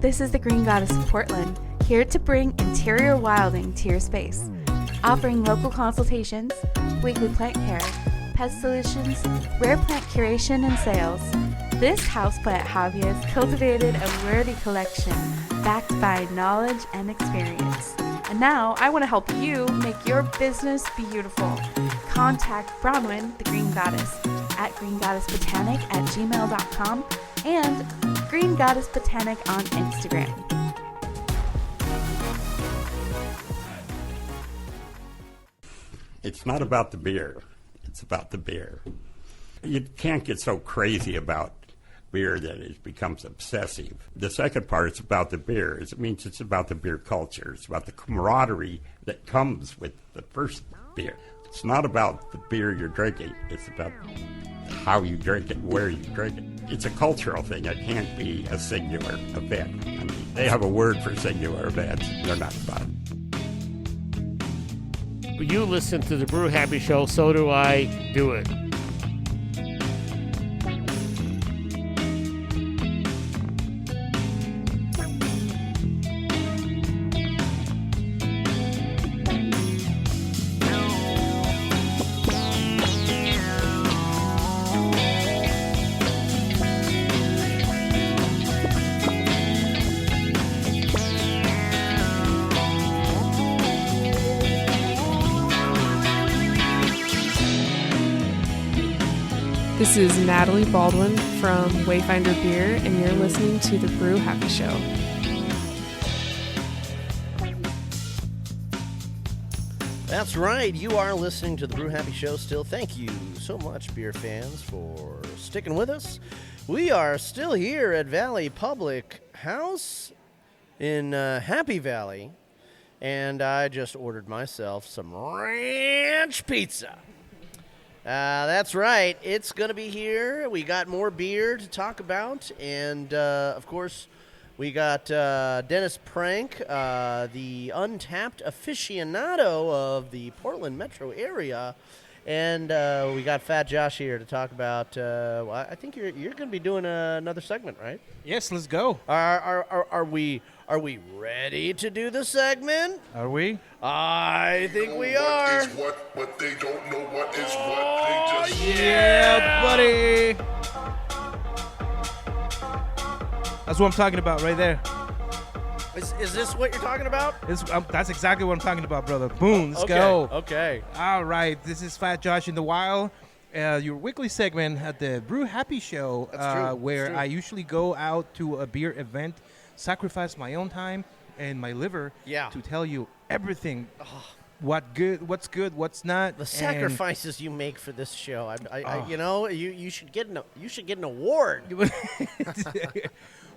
K: This is the Green Goddess of Portland, here to bring interior wilding to your space. Offering local consultations, weekly plant care, pest solutions, rare plant curation and sales. This houseplant hobby has cultivated a worthy collection backed by knowledge and experience. And now I want to help you make your business beautiful. Contact Bronwyn, the Green Goddess, at greengoddessbotanic@gmail.com and Green Goddess Botanic on Instagram.
F: It's not about the beer. It's about the beer. You can't get so crazy about beer that it becomes obsessive. The second part is about the beer. It means it's about the beer culture. It's about the camaraderie that comes with the first beer. It's not about the beer you're drinking. It's about how you drink it, where you drink it. It's a cultural thing. It can't be a singular event. I mean, they have a word for singular events. They're not fun.
B: You listen to the Brew Happy Show, so do I. Do it.
L: This is Natalie Baldwin from Wayfinder Beer, and you're listening to the Brew Happy Show.
A: That's right. You are listening to the Brew Happy Show still. Thank you so much, beer fans, for sticking with us. We are still here at Valley Public House in Happy Valley, and I just ordered myself some ranch pizza. That's right. It's going to be here. We got more beer to talk about. And, of course, we got Dennis Pranke, the Untappd aficionado of the Portland metro area. And we got Fat Josh here to talk about, I think you're going to be doing another segment, right?
E: Yes, let's go.
A: Are we ready to do the segment?
E: Are we?
A: I think we are.
M: What is what, but they don't know what is what. They just
E: Yeah, buddy. That's what I'm talking about right there.
A: Is this what you're talking about?
E: That's exactly what I'm talking about, brother. Boom, let's go.
A: Okay.
E: All right, this is Fat Josh in the Wild, your weekly segment at the Brew Happy Show, where I usually go out to a beer event, sacrifice my own time and my liver to tell you everything. What's good, what's not.
A: The sacrifices you make for this show. You should get an award.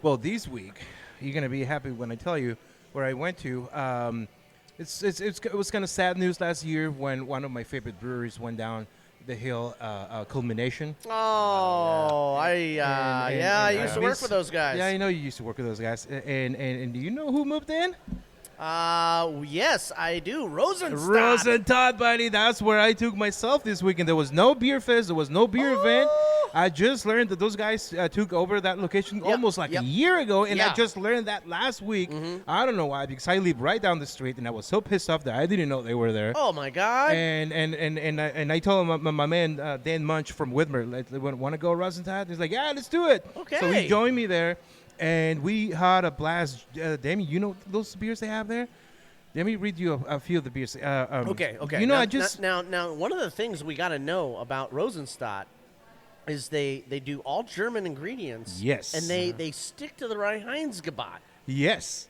E: Well, this week you're gonna be happy when I tell you where I went to. It was kind of sad news last year when one of my favorite breweries went down the hill. Culmination.
A: Oh, I used to work with those guys.
E: Yeah, I know you used to work with those guys. And do you know who moved in?
A: Yes, I do. Rosenstadt.
E: Rosenstadt, buddy. That's where I took myself this weekend. There was no beer fest. There was no beer event. I just learned that those guys took over that location almost like a year ago, and I just learned that last week. I don't know why, because I live right down the street, and I was so pissed off that I didn't know they were there.
A: Oh my God!
E: And I told my man Dan Munch from Whitmer, want to go Rosenstadt? He's like, yeah, let's do it.
A: Okay.
E: So he joined me there. And we had a blast. Demi, you know those beers they have there? Let me read you a few of the beers.
A: Okay.
E: You know,
A: now, one of the things we got to know about Rosenstadt is they do all German ingredients.
E: Yes.
A: And they stick to the Reinheitsgebot.
E: Yes.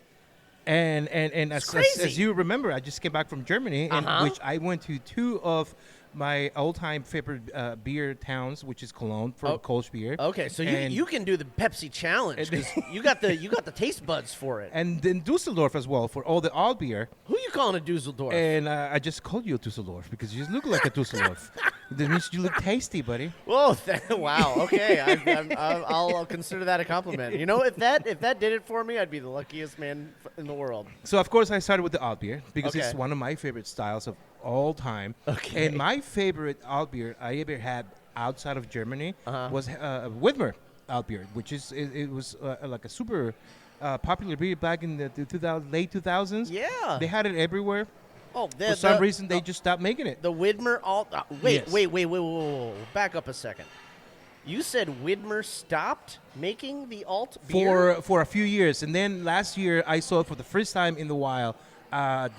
E: And as you remember, I just came back from Germany, in which I went to two of my all-time favorite beer towns, which is Cologne for Kolsch beer.
A: Okay, so you can do the Pepsi challenge because you got the taste buds for it.
E: And then Dusseldorf as well for all the alt beer.
A: Who you calling a Dusseldorf?
E: And I just called you a Dusseldorf because you just look like a Dusseldorf. That means you look tasty, buddy.
A: Whoa! Wow. Okay, I'll consider that a compliment. You know, if that did it for me, I'd be the luckiest man in the world.
E: So of course I started with the alt beer because it's one of my favorite styles of all time.
A: Okay.
E: And my favorite alt beer I ever had outside of Germany was Widmer alt beer, which is it was like a super popular beer back in the 2000, late 2000s.
A: Yeah.
E: They had it everywhere.
A: Oh,
E: for some reason, they just stopped making it.
A: The Widmer alt. Wait,
E: Yes.
A: wait. Back up a second. You said Widmer stopped making the alt beer?
E: For a few years, and then last year I saw it for the first time in the wild.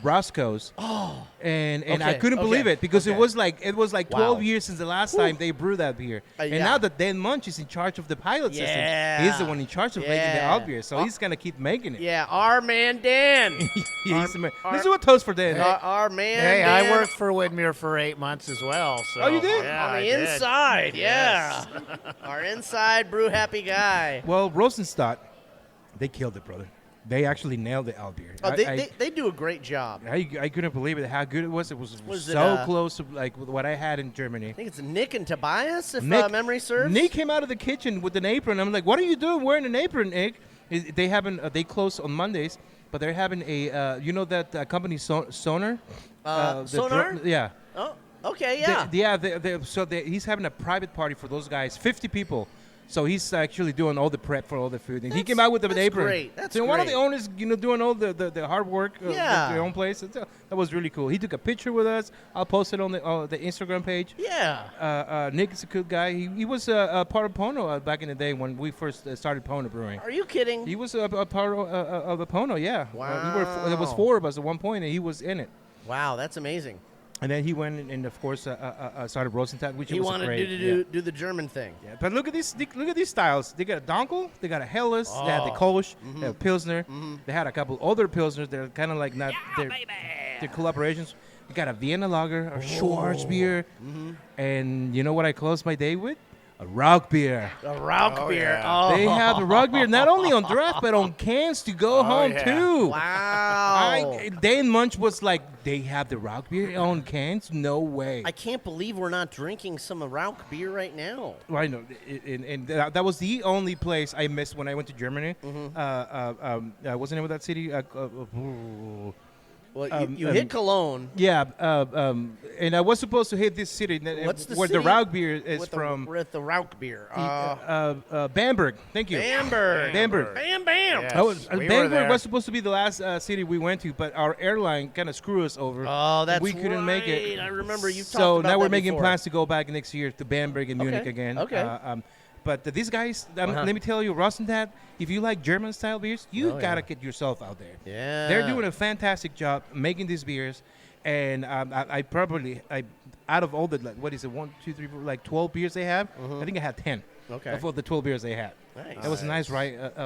E: Roscoe's.
A: Oh.
E: And
A: Okay,
E: I couldn't believe it because
A: okay.
E: it was like 12
A: Wow.
E: years since the last time they brewed that beer. And
A: yeah.
E: now that Dan Munch is in charge of the pilot system,
A: Yeah.
E: he's the one in charge of making the
A: Yeah.
E: alt beer. So he's gonna keep making it.
A: Yeah, our man Dan.
E: He's the man. Let's do a toast for Dan.
A: Our man
C: Hey,
A: Dan.
C: I worked for Widmer for 8 months as well. So,
E: Oh, you did?
C: Yeah,
A: On the
C: I did.
A: inside,
C: Yes.
A: yeah. Our inside brew happy guy.
E: Well, Rosenstadt, they killed it, brother. They actually nailed the alt beer.
A: Oh, they do a great job.
E: I couldn't believe it how good it was. It was
A: Was it,
E: so close to like what I had in Germany.
A: I think it's Nick and Tobias, if
E: Nick-
A: memory serves.
E: Nick came out of the kitchen with an apron. I'm like, "What are you doing wearing an apron, Nick?" They haven't. They close on Mondays, but they're having a. You know that company Sonar. The
A: Sonar?
E: Yeah.
A: Oh, okay, yeah.
E: He's having a private party for those guys, 50 people. So he's actually doing all the prep for all the food, and he came out with an apron.
A: Great. That's
E: so one of the
A: great.
E: owners, doing all the hard work of their own place. That was really cool. He took a picture with us. I'll post it on the Instagram page.
A: Yeah.
E: Nick is a good guy. He was a part of Pono back in the day when we first started Pono Brewing.
A: Are you kidding?
E: He was a part of the Pono, yeah.
A: Wow.
E: There was 4 of us at one point, and he was in it.
A: Wow, that's amazing.
E: And then he went and of course started Rosenstadt, which
A: He
E: was
A: wanted
E: great.
A: to do the German thing.
E: Yeah, but look at these styles. They got a Donkel, they got a Helles, they had the Kolsch, they have Pilsner. They had a couple other Pilsners. They're kind of like not they're collaborations. They got a Vienna Lager, a Schwarzbier, and you know what I closed my day with? A Rauch beer.
A: A Rauch beer.
C: Yeah.
A: Oh.
E: They have the Rauch beer not only on draft but on cans to go home
C: yeah.
E: too.
A: Wow.
E: Dan Munch was like, they have the Rauch beer on cans? No way.
A: I can't believe we're not drinking some Rauch beer right now.
E: Well, I know, and that was the only place I missed when I went to Germany. What's the name of that city?
A: Well, you hit Cologne.
E: Yeah, and I was supposed to hit this city
A: What's the
E: where
A: city
E: the Rauch beer is
A: with
E: from.
A: With the Rauch beer.
E: Bamberg. Thank you.
A: Bamberg.
E: Bamberg.
A: Bam, bam.
C: Yes, we were
E: Bamberg
C: there.
E: was supposed to be the last city we went to, but our airline kind of screwed us over.
A: Oh, that's
E: we couldn't make it.
A: I remember you talked
E: So
A: about
E: now we're
A: that
E: making
A: before.
E: plans to go back next year to Bamberg and Munich
A: Okay,
E: again.
A: okay.
E: But these guys, let me tell you, Rosenstadt, if you like German-style beers, you gotta get yourself out there.
A: Yeah.
E: They're doing a fantastic job making these beers, and I probably out of all the 12 beers they have, I think I had 10.
A: Okay.
E: Of all the 12 beers they had.
A: Nice.
E: That was a nice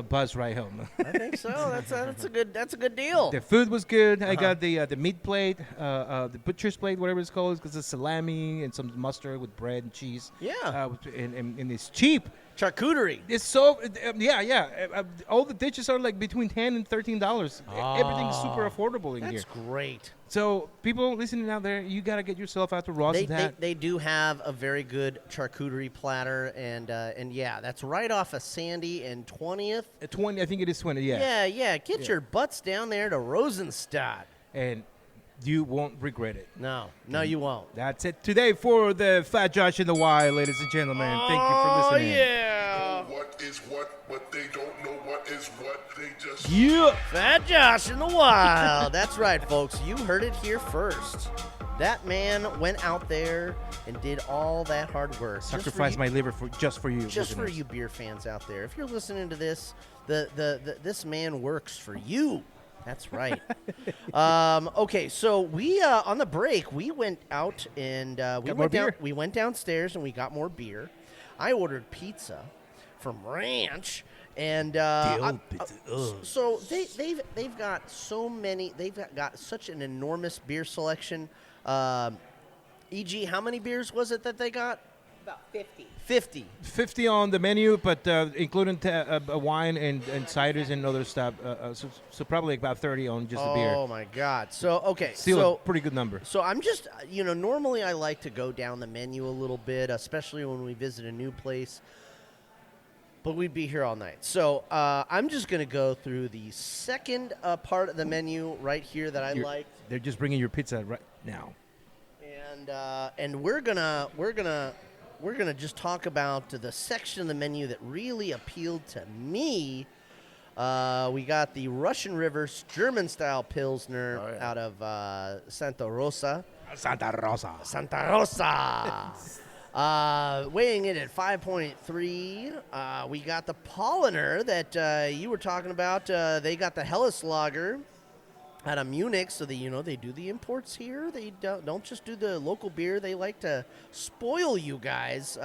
E: buzz ride home.
A: I think so. That's a good deal.
E: The food was good. I got the meat plate, the butcher's plate, whatever it's called, because it's salami and some mustard with bread and cheese.
A: Yeah.
E: And it's cheap.
A: Charcuterie.
E: It's so all the dishes are like between $10 and $13. Everything's super affordable in here.
A: That's great.
E: So people listening out there, you gotta get yourself out to Rosenstadt.
A: They do have a very good charcuterie platter, and yeah, that's right off of Sandy and 20th.
E: 20, I think it is 20. Yeah.
A: Yeah. Get your butts down there to Rosenstadt.
E: And you won't regret it.
A: No, you won't.
E: That's it today for the Fat Josh in the Wild, ladies and gentlemen. Thank you for listening.
A: Yeah.
M: What is what, but they don't know what is what. They just
A: Fat Josh in the Wild. That's right, folks. You heard it here first. That man went out there and did all that hard work.
E: Sacrifice my liver just for you.
A: Just for
E: listeners.
A: you beer fans out there. If you're listening to this, this man works for you. That's right. Okay, so we on the break we went out and we went downstairs and we got more beer. I ordered pizza from Ranch, and so they've got so many. They've got such an enormous beer selection. E.g., how many beers was it that they got?
H: About 50.
E: 50 on the menu, but including wine and ciders and other stuff. So probably about 30 on just the beer.
A: Oh my God! So okay,
E: Still a pretty good number.
A: So I'm just, normally I like to go down the menu a little bit, especially when we visit a new place. But we'd be here all night. So I'm just going to go through the second part of the menu right here that I liked.
E: They're just bringing your pizza right now.
A: And we're gonna just talk about the section of the menu that really appealed to me. We got the Russian River German-style Pilsner out of Santa Rosa.
E: Santa Rosa.
A: Santa Rosa. Weighing in at 5.3. We got the Polliner that you were talking about. They got the Helles Lager out of Munich, so they do the imports here. They don't just do the local beer. They like to spoil you guys,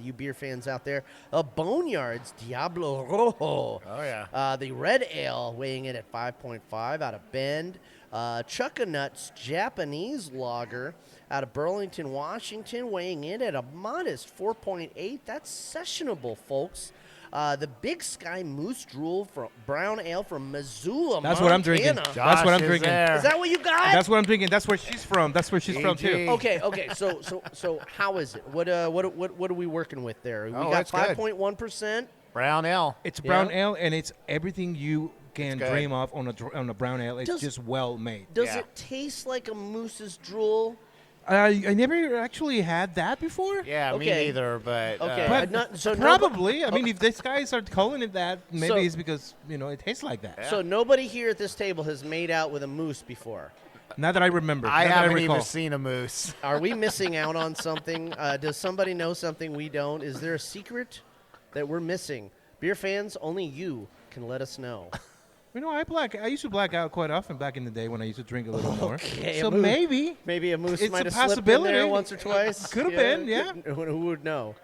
A: you beer fans out there. Boneyard's Diablo Rojo.
C: Oh, yeah.
A: The red ale weighing in at 5.5 out of Bend. Chuckanut's Japanese lager out of Burlington, Washington, weighing in at a modest 4.8. That's sessionable, folks. The Big Sky Moose Drool brown ale from Missoula,
E: That's
A: Montana.
E: what I'm drinking. That's what I'm drinking.
A: Is that what you got?
E: That's what I'm drinking. That's where she's from. That's where she's from too.
A: Okay. So how is it? What are we working with there? We got 5.1%.
C: Brown ale.
E: It's brown ale, and it's everything you can dream of on a brown ale. It's just well made.
A: Does it taste like a moose's drool?
E: I never actually had that before.
C: Yeah, me neither. But
E: probably. I mean, if this guys are calling it that, maybe it's because it tastes like that.
A: So nobody here at this table has made out with a moose before.
E: Not that I remember.
C: I haven't even seen a moose.
A: Are we missing out on something? Does somebody know something we don't? Is there a secret that we're missing? Beer fans, only you can let us know.
E: I used to black out quite often back in the day when I used to drink a little more.
A: Okay,
E: so maybe
A: a moose
E: it's
A: might
E: a
A: have slipped in
E: possibility.
A: there once or twice.
E: Could have been, yeah.
A: Who would know?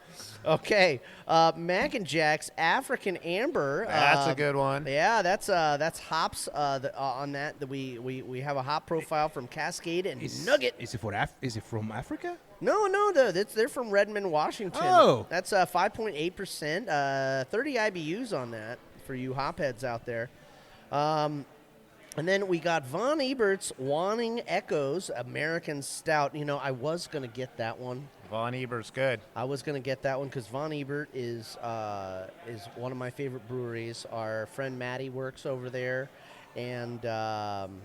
A: Okay, Mac and Jack's African Amber.
C: That's a good one.
A: Yeah, that's hops on that we have a hop profile from Cascade and Nugget.
E: Is it from Africa?
A: No, they're from Redmond, Washington.
E: Oh,
A: that's 5.8%. 30 IBUs on that for you hopheads out there. And then we got Von Ebert's Wanting Echoes American Stout. I was going to get that one.
C: Von Ebert's good. I
A: was going to get that one because Von Ebert is one of my favorite breweries. Our friend Maddie works over there, and I'm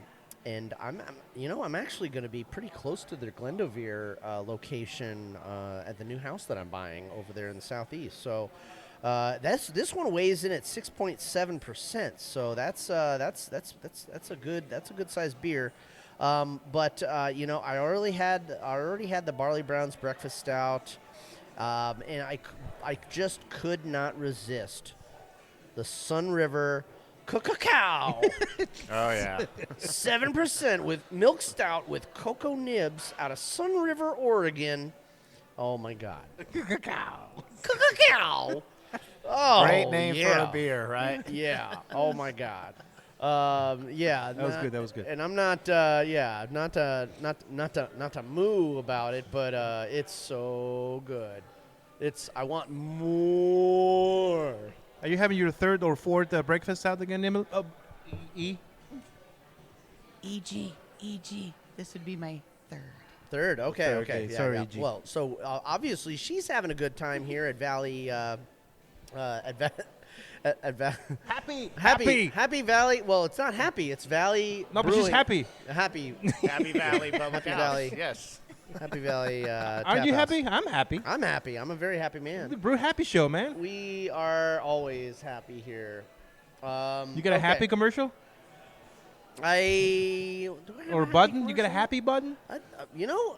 A: actually going to be pretty close to their Glendoveer location at the new house that I'm buying over there in the southeast. So. This one weighs in at 6.7%, so that's a good sized beer. But I already had the Barley Brown's Breakfast Stout, and I just could not resist the Sun River Cacao.
C: Oh yeah,
A: 7% with milk stout with cocoa nibs out of Sun River, Oregon. Oh my God, Cacao. Oh,
C: great name for a beer, right?
A: Yeah. Oh my God. Yeah.
E: That was good.
A: And I'm not to moo about it, but it's so good. I want more.
E: Are you having your third or fourth breakfast out again, Emil?
H: EG. This would be my third.
A: Third. Okay. Yeah,
E: sorry,
A: yeah.
E: EG.
A: Well, so obviously she's having a good time here at Valley. Happy Valley. Well, it's not happy. It's Valley.
E: No,
A: Brewing.
E: but she's happy.
A: Happy
C: Valley Public House.
A: Valley.
C: Yes.
A: Happy Valley.
E: Aren't you happy? I'm happy.
A: I'm happy. I'm a very happy man.
E: The Brew Happy Show, man.
A: We are always happy here.
E: You got a happy commercial? Or button? You got a happy button?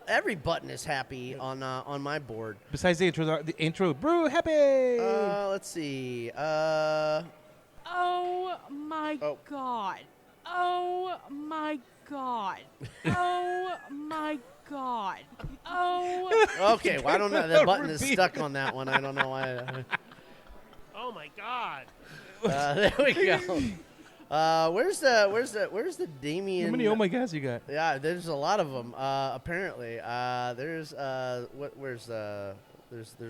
A: Every button is happy on my board.
E: Besides the intro, Brew Happy.
A: Let's see.
L: Oh my God. Oh my God. Oh my God. Oh.
A: Okay, well I don't know. The button is stuck on that one. I don't know why.
B: Oh my God.
A: There we go. Where's the Damien?
E: How many oh my gosh you got?
A: Yeah, there's a lot of them. Apparently, there's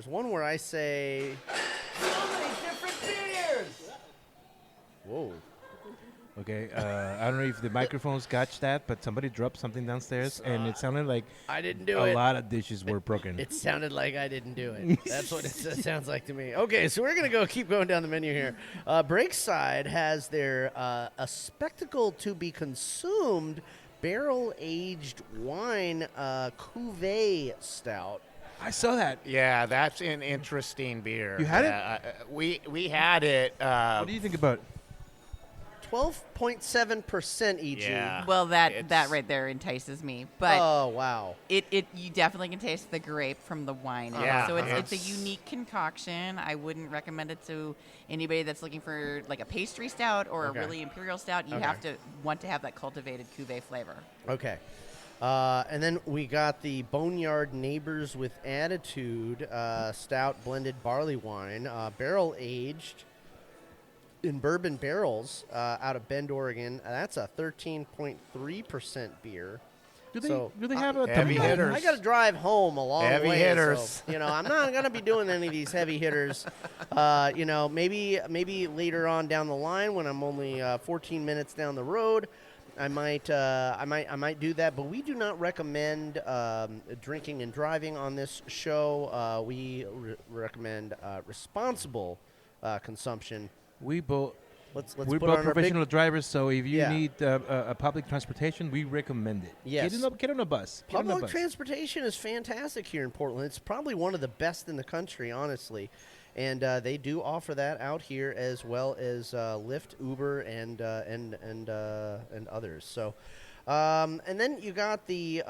A: one where I say so many different beers. Whoa.
E: Okay, I don't know if the microphones catch that, but somebody dropped something downstairs, and it sounded like
A: I didn't do
E: a
A: it.
E: lot of dishes were broken.
A: It sounded like I didn't do it. That's what it sounds like to me. Okay, so we're gonna keep going down the menu here. Breakside has their a spectacle to be consumed barrel-aged wine cuvee stout.
E: I saw that.
C: Yeah, that's an interesting beer.
E: You had it?
C: We had it.
E: What do you think about it?
A: 12.7% EG.
C: Yeah.
H: Well, that right there entices me. But
A: oh wow,
H: you definitely can taste the grape from the wine.
C: Yeah.
H: So it's a unique concoction. I wouldn't recommend it to anybody that's looking for like a pastry stout or a really imperial stout. You have to want to have that cultivated cuvee flavor.
A: Okay. And then we got the Boneyard Neighbors with Attitude stout blended barley wine, barrel aged in bourbon barrels out of Bend, Oregon. That's a 13.3% beer.
E: Do they have a
C: heavy hitters?
A: I got to drive home a long
C: Heavy
A: way.
C: hitters.
A: So, I'm not going to be doing any of these heavy hitters. Maybe later on down the line when I'm only 14 minutes down the road, I might do that, but we do not recommend drinking and driving on this show. We recommend responsible consumption.
E: We're both
A: put on our
E: professional drivers, so if you need a public transportation, we recommend it.
A: Yes.
E: Get on a bus.
A: Public transportation is fantastic here in Portland. It's probably one of the best in the country, honestly. And they do offer that out here, as well as Lyft, Uber, and others. So, and then you got the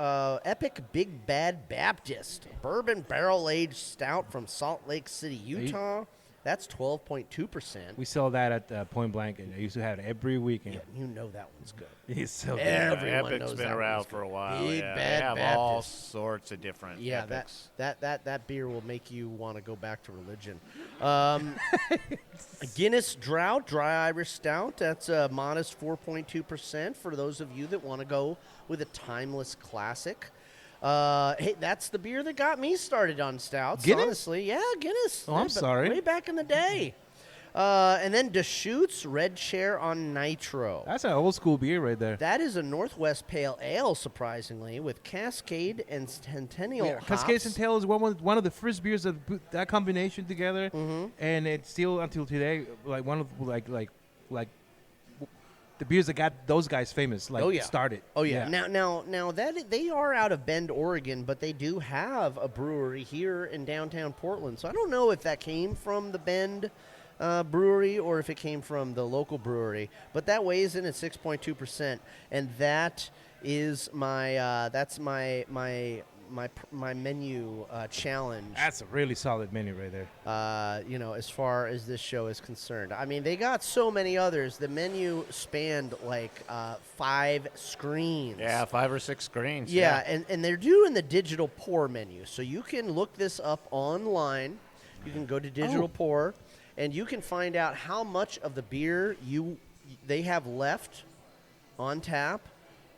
A: Epic Big Bad Baptist Bourbon Barrel Aged Stout from Salt Lake City, Utah. That's 12.2%.
E: We sell that at Point Blank, and I used to have it every weekend.
A: Yeah, you know that one's good.
E: It's so good.
A: Everyone
C: Epic's
A: knows
C: been
A: that
C: around
A: one's
C: for a
A: good.
C: while.
A: Big
C: Yeah,
A: Bad
C: they have
A: Baptist.
C: all sorts of different.
A: Yeah,
C: Epics.
A: that beer will make you want to go back to religion. Guinness Drought Dry Irish Stout. That's a modest 4.2% for those of you that want to go with a timeless classic. Hey, that's the beer that got me started on stouts.
E: Guinness?
A: Honestly, yeah, Guinness.
E: Oh, I'm sorry.
A: Way back in the day. And then Deschutes Red Chair on Nitro.
E: That's an old school beer right there.
A: That is a Northwest Pale Ale, surprisingly, with Cascade and Centennial hops.
E: Cascade Centennial is one of the first beers that put that combination together, and it's still until today like one of like the beers that got those guys famous. Started.
A: Oh yeah. Now that they are out of Bend, Oregon, but they do have a brewery here in downtown Portland. So I don't know if that came from the Bend brewery or if it came from the local brewery, but that weighs in at 6.2%, and that is my my menu challenge.
E: That's a really solid menu right there.
A: As far as this show is concerned, I mean, they got so many others. The menu spanned like 5 screens.
C: Yeah, 5 or 6 screens.
A: Yeah, and they're doing the digital pour menu, so you can look this up online. You can go to digital pour, and you can find out how much of the beer they have left on tap.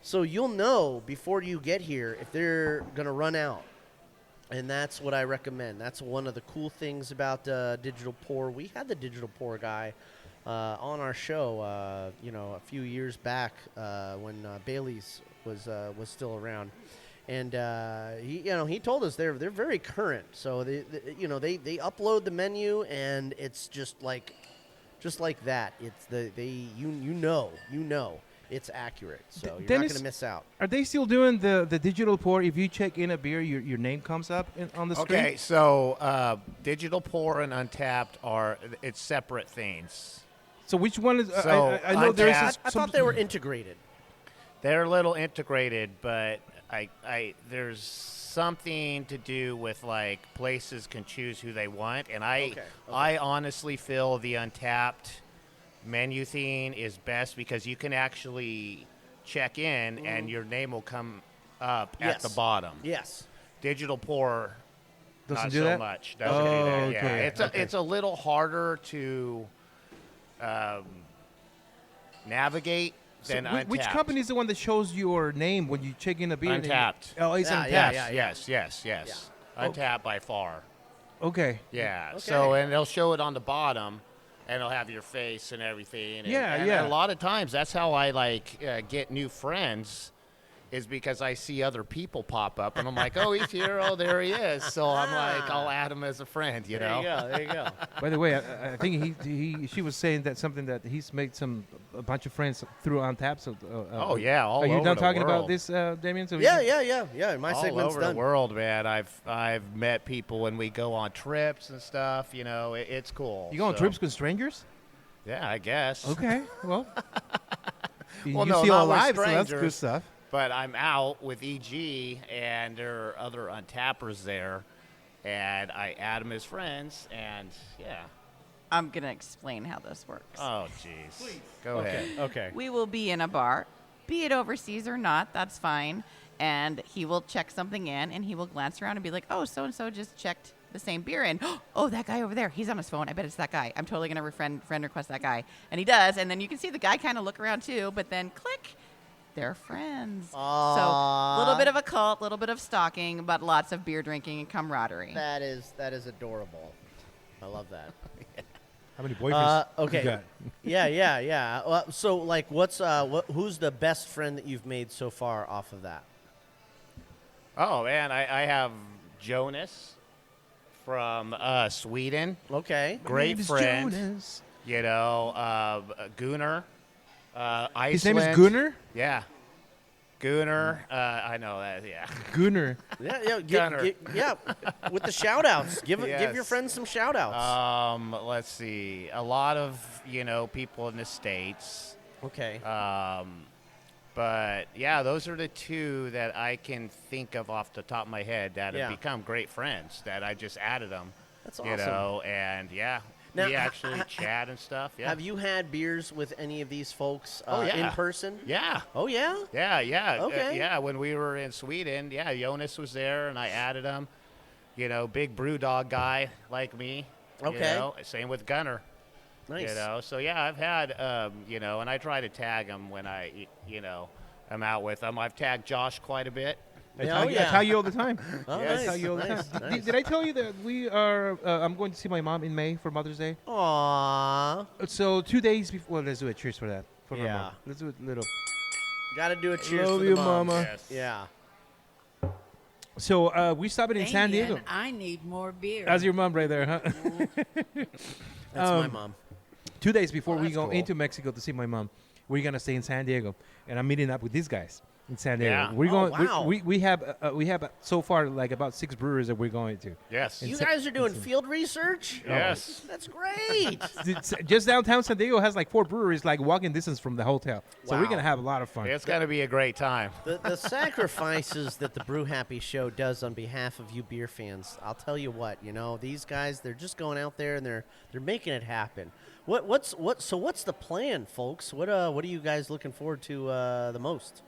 A: So you'll know before you get here if they're going to run out. And that's what I recommend. That's one of the cool things about digital pour. We had the digital pour guy on our show, a few years back when Bailey's was still around. And he told us they're very current. So they upload the menu, and it's just like that. It's you know it's accurate. So you're
E: Dennis,
A: not going to miss out.
E: Are they still doing the digital pour? If you check in a beer, your name comes up on the screen.
C: Okay, so digital pour and Untappd it's separate things.
E: So which one is?
C: So
E: I know there is.
A: I thought they were integrated.
C: They're a little integrated, but there's something to do with like places can choose who they want, and I honestly feel the Untappd menu theme is best because you can actually check in and your name will come up at the bottom.
A: Yes.
C: Digital pour
E: doesn't
C: not
E: do
C: so
E: that?
C: much. Doesn't do that. Yeah.
E: Okay.
C: It's a little harder to navigate than Untappd.
E: Which company is the one that shows your name when you check in a beer?
C: Untappd.
E: Oh, it's Untappd.
C: Yes.
A: Yeah.
C: Untappd by far.
E: Okay.
C: Yeah.
A: Okay.
C: So, and they'll show it on the bottom, and it'll have your face and everything. And a lot of times, that's how I get new friends, is because I see other people pop up, and I'm like, oh, he's here. Oh, there he is. So I'm like, I'll add him as a friend.
A: There you go.
E: By the way, I think she was saying that something that he's made a bunch of friends through Untappd. So,
C: all
E: are you
C: over
E: done
C: the
E: talking
C: world.
E: about this, Damien? So
A: Yeah. My
C: all
A: segment's
C: over
A: done.
C: the world, man. I've met people when we go on trips and stuff. It's cool.
E: You go on trips with strangers?
C: Yeah, I guess.
E: Okay, well.
C: Well,
E: you
C: no,
E: feel
C: not with
E: alive, so that's good
C: strangers,
E: stuff.
C: But I'm out with EG, and there are other Untappers there, and I add them as friends, and yeah.
H: I'm going to explain how this works.
C: Oh, jeez. Go ahead.
A: Okay.
H: We will be in a bar, be it overseas or not, that's fine. And he will check something in, and he will glance around and be like, oh, so-and-so just checked the same beer in. Oh, that guy over there, he's on his phone. I bet it's that guy. I'm totally going to friend request that guy. And he does, and then you can see the guy kind of look around too, but then click, they're friends.
A: Aww.
H: So a little bit of a cult, a little bit of stalking, but lots of beer drinking and camaraderie.
A: That is adorable. I love that.
E: How many boyfriends
A: okay.
E: you got?
A: yeah. So, like, who's the best friend that you've made so far off of that?
C: Oh, man, I have Jonas from Sweden.
A: Okay.
C: Great friend.
E: Jonas.
C: You know, Gunnar. Iceland.
E: His name is Gunnar?
C: Yeah. Gunnar. I know that, yeah.
E: Gunnar.
A: Yeah,
C: Gunnar.
A: yeah. With the shout-outs. Give your
C: Yes.
A: friends some shout-outs.
C: Let's see. A lot of, people in the States.
A: Okay.
C: But, yeah, those are the two that I can think of off the top of my head that have become great friends, that I just added them.
A: That's awesome.
C: You know, and, yeah,
A: Now,
C: we actually chat and stuff. Yeah.
A: Have you had beers with any of these folks
C: yeah.
A: in person?
C: Yeah.
A: Oh, yeah?
C: Yeah.
A: Okay.
C: Yeah, when we were in Sweden, Jonas was there, and I added him. You know, big brew dog guy like me.
A: Okay.
C: You know, same with Gunnar.
A: Nice.
C: You know, so yeah, I've had, and I try to tag them when I'm out with them. I've tagged Josh quite a bit.
E: I tell you all the time.
A: Oh,
C: Yes.
E: I tell you all the time.
A: Nice.
E: Did I tell you that we are? I'm going to see my mom in May for Mother's Day.
A: Aww.
E: So 2 days before. Well, let's do a cheers for that. For my
A: Yeah.
E: mom. Let's do a little.
A: Got to do a cheers
E: Love
A: for
E: you,
A: the moms.
E: mama.
C: Yes.
A: Yeah.
E: So we stopped in San Diego.
N: Damien, I need more beer.
E: That's your mom right there, huh?
A: That's my mom.
E: 2 days before we
C: that's
E: go
C: cool.
E: into Mexico to see my mom, we're gonna stay in San Diego, and I'm meeting up with these guys in San Diego.
C: Yeah.
E: We're
A: Oh,
E: going.
A: wow.
E: We have so far like about 6 breweries that we're going to.
C: Yes.
A: You guys are doing field research?
C: Yes.
A: That's great.
E: Just downtown San Diego has like 4 breweries, like walking distance from the hotel. So we're
A: Wow.
E: gonna have a lot of fun.
C: It's going to be a great time.
A: The sacrifices that the Brew Happy Show does on behalf of you beer fans, I'll tell you what, these guys, they're just going out there and they're making it happen. What's the plan, folks? What are you guys looking forward to the most?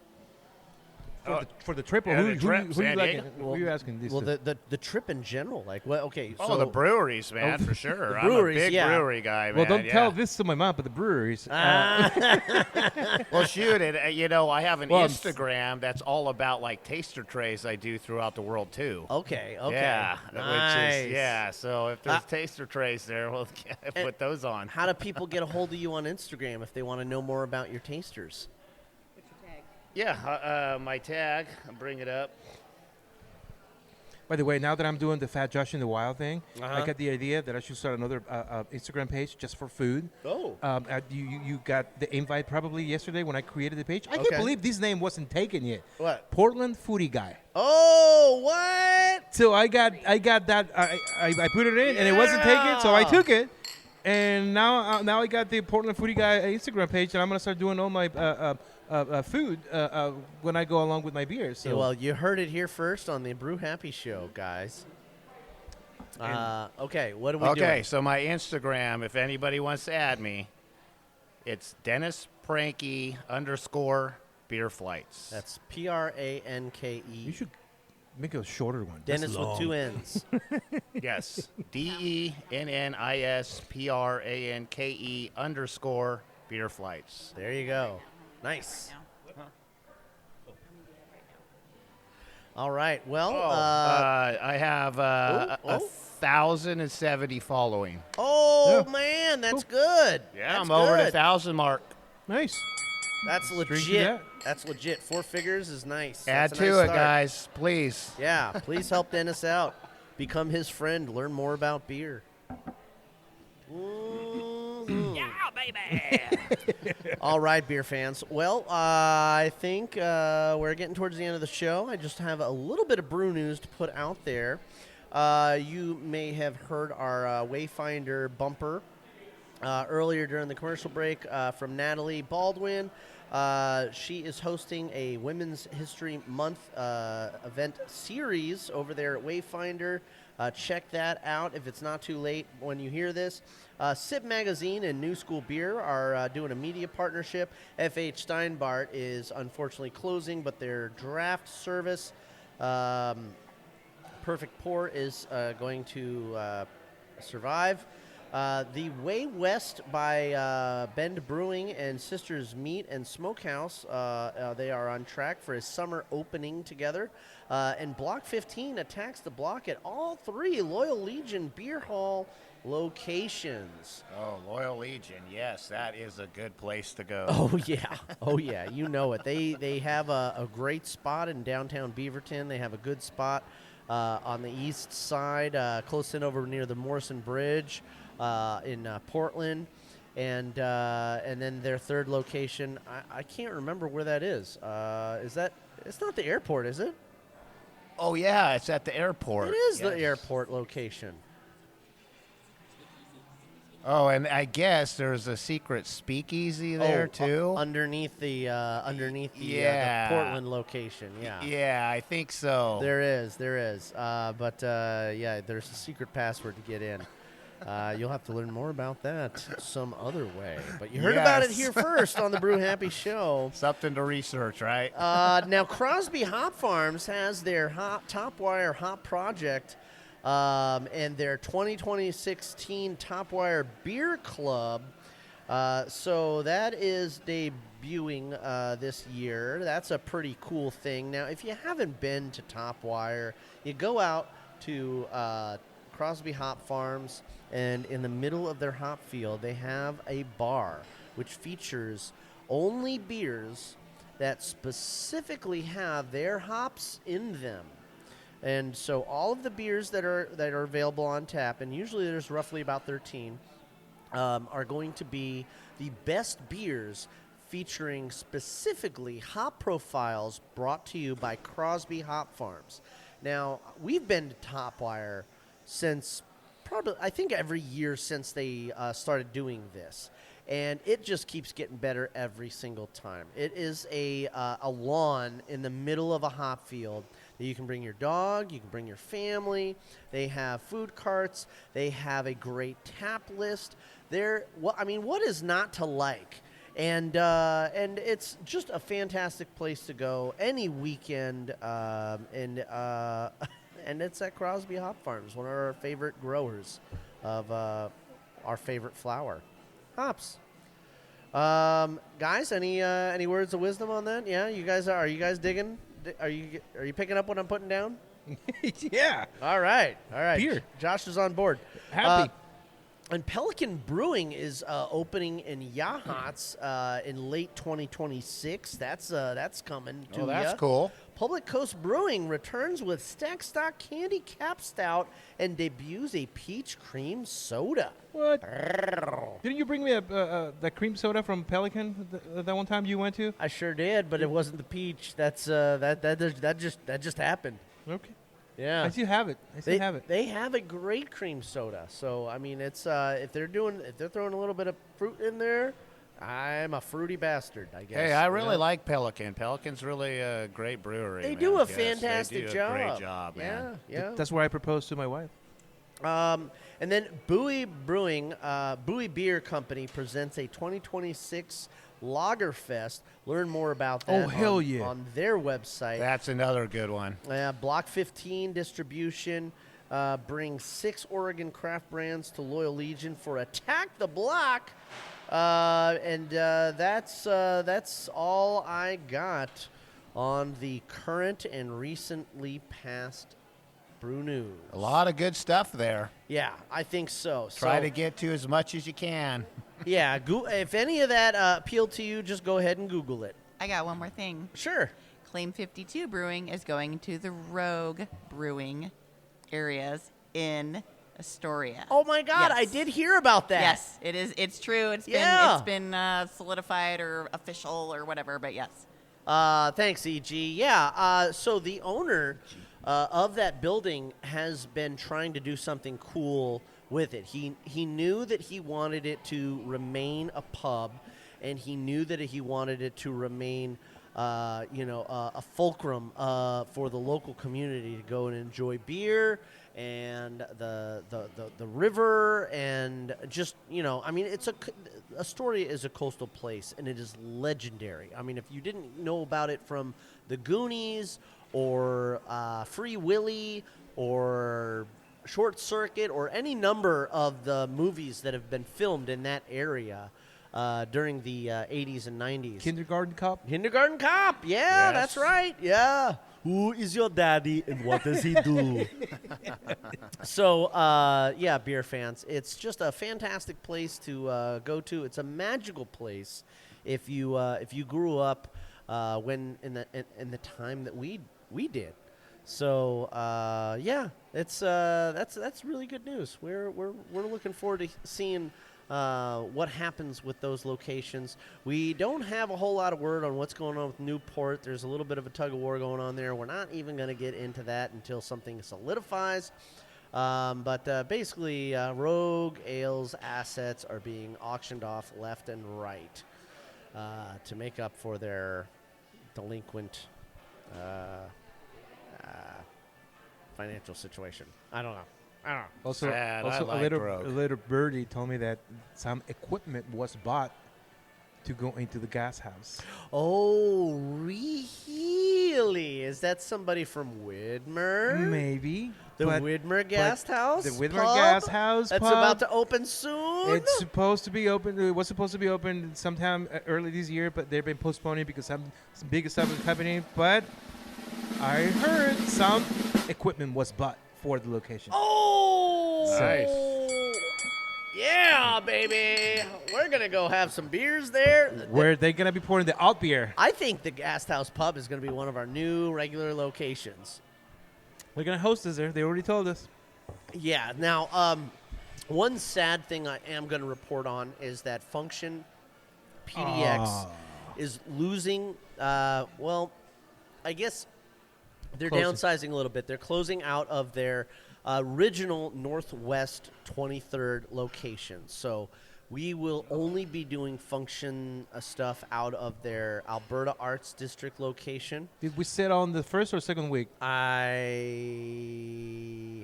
E: For the trip, or
C: Yeah,
E: who
C: the trip,
E: you
C: San
E: like?
C: Diego.
E: Who are you asking this?
A: Well,
E: to?
A: the trip in general, like what? Okay,
C: Oh,
A: so
C: the breweries, man, for sure.
A: the breweries,
C: I'm a big
A: yeah.
C: brewery guy, man.
E: Well, don't
C: yeah.
E: tell this to my mom, but the breweries.
C: Well, shoot it. I have an
E: Well,
C: Instagram that's all about like taster trays I do throughout the world too.
A: Okay.
C: Yeah,
A: Nice.
C: which is so if there's taster trays there, we'll put those on.
A: How do people get a hold of you on Instagram if they want to know more about your tasters?
C: Yeah, my tag. I'll bring it up.
E: By the way, now that I'm doing the Fat Josh in the Wild thing,
A: Uh-huh.
E: I got the idea that I should start another Instagram page just for food.
A: Oh.
E: You got the invite probably yesterday when I created the page. I
A: Okay.
E: can't believe this name wasn't taken yet.
A: What?
E: Portland Foodie Guy.
A: Oh, what?
E: So I got that. I put it in and it wasn't taken, so I took it. And now I got the Portland Foodie Guy Instagram page, and I'm gonna start doing all my food when I go along with my beer. So
A: Yeah, well, you heard it here first on the Brew Happy Show, guys. Okay, what are we doing?
C: Okay, so my Instagram, if anybody wants to add me, it's Dennis Pranke _ beer flights.
A: That's Pranke.
E: you should make a shorter one.
A: Dennis
E: That's
A: with
E: long.
A: 2 N's.
C: Yes, DennisPranke _ beer flights.
A: There you go. Nice. All right. Well,
C: I have
A: oh.
C: 1,070 following.
A: oh man, that's good.
C: Yeah,
A: That's
C: I'm over the
A: good.
C: 1,000 mark.
E: Nice.
A: That's
E: Straight to
A: legit.
E: that.
A: That's legit. 4 figures is nice.
C: Add
A: That's a
C: to
A: nice
C: it,
A: start.
C: guys, please.
A: Yeah, please help Dennis out. Become his friend. Learn more about beer.
N: Yeah, baby.
A: All right, beer fans. Well, I think we're getting towards the end of the show. I just have a little bit of brew news to put out there. You may have heard our Wayfinder bumper earlier during the commercial break from Natalie Baldwin. She is hosting a Women's History Month event series over there at Wayfinder. Check that out if it's not too late when you hear this. Sip Magazine and New School Beer are doing a media partnership. F.H. Steinbart is unfortunately closing, but their draft service, Perfect Pour, is going to survive. The Way West by Bend Brewing and Sisters Meat and Smokehouse, they are on track for a summer opening together. And Block 15 attacks the block at all 3 Loyal Legion Beer Hall locations.
C: Oh, Loyal Legion, yes, that is a good place to go.
A: Oh, yeah. Oh, yeah, you know it. They have a great spot in downtown Beaverton. They have a good spot on the east side, close in over near the Morrison Bridge. In Portland, and then their third location, I can't remember where that is. It's not the airport, is it?
C: Oh, yeah, it's at the airport.
A: It is the airport location.
C: Oh, and I guess there's a secret speakeasy there, too?
A: Underneath the Portland location, yeah.
C: Yeah, I think so.
A: There is. But there's a secret password to get in. You'll have to learn more about that some other way. But you heard about it here first on the Brew Happy Show.
C: Something to research, right?
A: Now, Crosby Hop Farms has their Top Wire Hop Project and their 2016 Top Wire Beer Club. So that is debuting this year. That's a pretty cool thing. Now, if you haven't been to Top Wire, you go out to Crosby Hop Farms, and in the middle of their hop field, they have a bar which features only beers that specifically have their hops in them. And so all of the beers that are available on tap, and usually there's roughly about 13, are going to be the best beers featuring specifically hop profiles brought to you by Crosby Hop Farms. Now, we've been to Top Wire since probably, I think, every year since they started doing this. And it just keeps getting better every single time. It is a lawn in the middle of a hop field that you can bring your dog, you can bring your family. They have food carts. They have a great tap list. What is not to like? And it's just a fantastic place to go any weekend. And it's at Crosby Hop Farms, one of our favorite growers of our favorite flower, hops. Guys, any words of wisdom on that? Yeah, are you guys digging? Are you picking up what I'm putting down?
E: Yeah.
A: All right.
E: Beer.
A: Josh is on board.
E: Happy.
A: And Pelican Brewing is opening in Yachats in late 2026. That's coming to
C: that's cool.
A: Public Coast Brewing returns with Stack Stock Candy Cap Stout and debuts a peach cream soda.
E: What? Didn't you bring me that cream soda from Pelican that one time you went to?
A: I sure did, but it wasn't the peach. That's that just happened.
E: Okay.
A: Yeah.
E: I still have it.
A: They have a great cream soda. So I mean, it's if they're throwing a little bit of fruit in there, I'm a fruity bastard, I guess.
C: Hey, I really like Pelican. Pelican's really a great brewery.
A: They
C: man.
A: do a
C: Yes,
A: fantastic
C: they do
A: job.
C: A great job, man.
A: Yeah.
E: That's where I proposed to my wife.
A: And then Bowie Beer Company presents a 2026 Lagerfest. Learn more about that on their website.
C: That's another good one.
A: Block 15 distribution brings 6 Oregon craft brands to Loyal Legion for Attack the Block. And that's all I got on the current and recently passed brew news.
C: A lot of good stuff there.
A: Yeah, I think so.
C: Try to get to as much as you can.
A: Yeah, if any of that appealed to you, just go ahead and Google it.
H: I got one more thing.
A: Sure.
H: Claim 52 Brewing is going to the Rogue Brewing areas in Astoria.
A: Oh my God,
H: Yes.
A: I did hear about that.
H: Yes, it is. It's true. It's been solidified or official or whatever. But yes.
A: Thanks, EG. Yeah. So the owner of that building has been trying to do something cool with it. He knew that he wanted it to remain a pub, and he knew that he wanted it to remain, a fulcrum for the local community to go and enjoy beer and the river and just, it's Astoria is a coastal place, and it is legendary. I mean, if you didn't know about it from the Goonies or Free Willy or Short Circuit or any number of the movies that have been filmed in that area during the 80s and 90s.
E: Kindergarten Cop?
A: Kindergarten Cop, yeah, that's right, yeah. Who is your daddy and what does he do? So, beer fans, it's just a fantastic place to go to. It's a magical place if you grew up when in the time that we did. So that's really good news. We're looking forward to seeing what happens with those locations. We don't have a whole lot of word on what's going on with Newport. There's a little bit of a tug of war going on there. We're not even going to get into that until something solidifies. But basically, Rogue Ale's assets are being auctioned off left and right to make up for their delinquent financial situation. I don't know.
E: Also,
C: Sad.
E: also
C: I like Rogue.
E: a little birdie told me that some equipment was bought to go into the gas house.
A: Oh, really? Is that somebody from Widmer?
E: Maybe.
A: The Widmer Gas House?
E: The Widmer
A: pub?
E: Gas House
A: That's
E: pub.
A: about to open soon?
E: It's supposed to be open. It was supposed to be open sometime early this year, but they've been postponing because some big stuff is happening. But I heard some equipment was bought for the location.
A: Oh!
C: Nice.
A: Yeah, baby. We're going to go have some beers there.
E: Where they going to be pouring the alt beer?
A: I think the Gas House Pub is going to be one of our new regular locations.
E: They're going to host us there. They already told us.
A: Yeah. Now, one sad thing I am going to report on is that Function PDX is losing, I guess they're downsizing a little bit. They're closing out of their original Northwest 23rd location. So we will only be doing Function stuff out of their Alberta Arts District location.
E: Did we sit on the first or second week?
A: I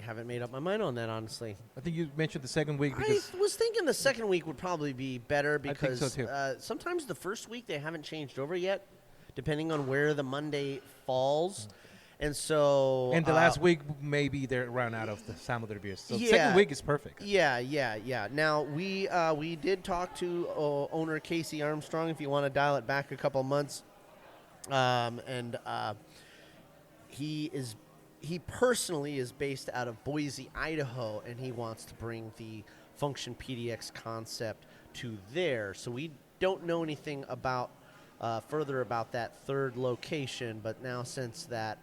A: haven't made up my mind on that, honestly.
E: I think you mentioned the second week. Because
A: I was thinking the second week would probably be better because
E: I think so too.
A: Sometimes the first week they haven't changed over yet, depending on where the Monday falls. And so...
E: And the last week, maybe they're run out of some of their beers. So the second week is perfect.
A: Yeah. Now, we did talk to owner Casey Armstrong, if you want to dial it back a couple months. He personally is based out of Boise, Idaho, and he wants to bring the Function PDX concept to there. So we don't know anything about further about that third location, but now since that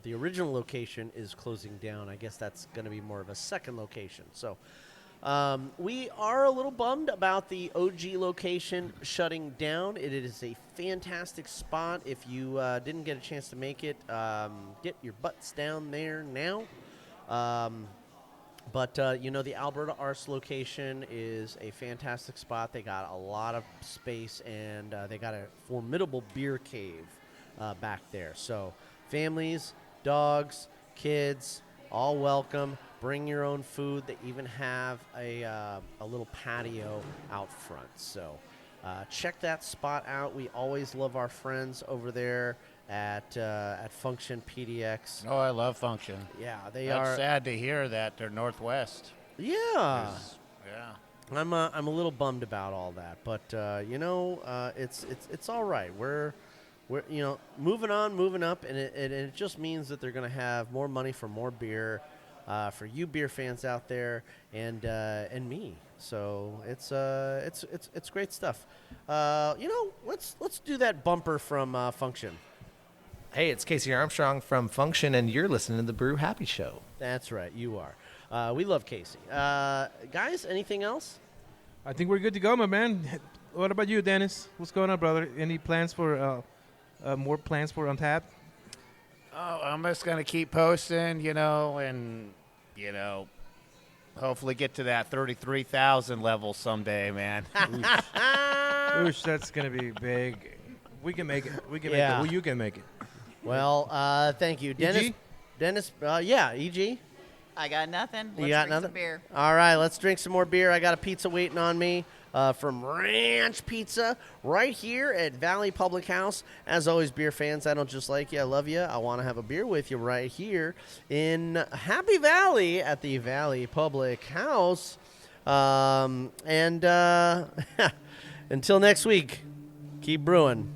A: the original location is closing down, I guess that's going to be more of a second location. So we are a little bummed about the OG location shutting down. It is a fantastic spot. If you didn't get a chance to make it, get your butts down there now. But the Alberta Arts location is a fantastic spot. They got a lot of space, and they got a formidable beer cave back there. So families, dogs, kids, all welcome. Bring your own food. They even have a little patio out front. So check that spot out. We always love our friends over there at Function PDX.
C: Oh, I love Function.
A: Yeah,
C: That's sad to hear that they're Northwest.
A: Yeah.
C: Yeah.
A: I'm a little bummed about all that, but it's all right. We're moving on, moving up, and it just means that they're going to have more money for more beer, for you beer fans out there, and me. So it's great stuff. Let's do that bumper from Function.
I: Hey, it's Casey Armstrong from Function, and you're listening to the Brew Happy Show.
A: That's right, you are. We love Casey. Guys, anything else?
E: I think we're good to go, my man. What about you, Dennis? What's going on, brother? Any plans for more plans for Untappd?
C: Oh, I'm just gonna keep posting, and Hopefully get to that 33,000 level someday, man.
E: Oosh, that's going to be big. We can make it. We can make it. Well, you can make it.
A: Well, thank you.
E: EG?
A: Dennis, EG?
H: I got nothing.
A: You
H: Let's
A: got
H: drink
A: nothing?
H: some beer.
A: All right, let's drink some more beer. I got a pizza waiting on me from Ranch Pizza right here at Valley Public House. As always, beer fans, I don't just like you, I love you. I want to have a beer with you right here in Happy Valley at the Valley Public House. Until next week, keep brewing.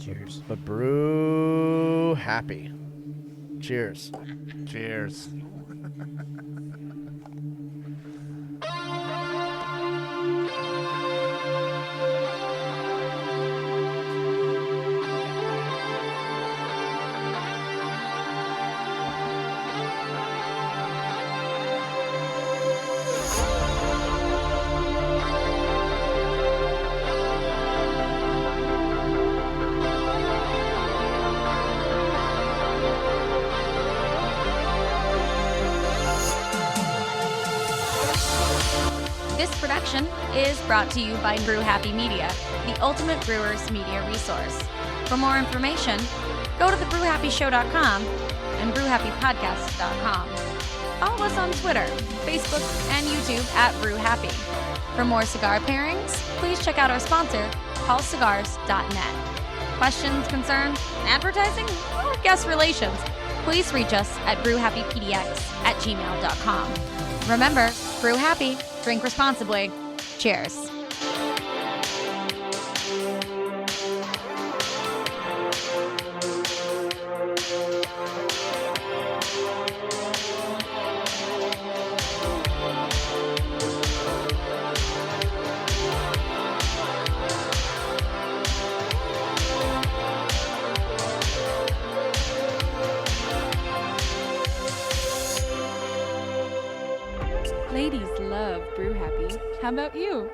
E: Cheers.
A: But brew happy. Cheers.
C: Cheers.
O: This production is brought to you by Brew Happy Media, the ultimate brewers media resource. For more information, go to thebrewhappyshow.com and brewhappypodcast.com. Follow us on Twitter, Facebook, and YouTube at Brew Happy. For more cigar pairings, please check out our sponsor, paulcigars.net. Questions, concerns, advertising, or guest relations, please reach us at brewhappypdx@gmail.com. Remember, brew happy, drink responsibly. Cheers.
L: Ladies love Brew Happy. How about you?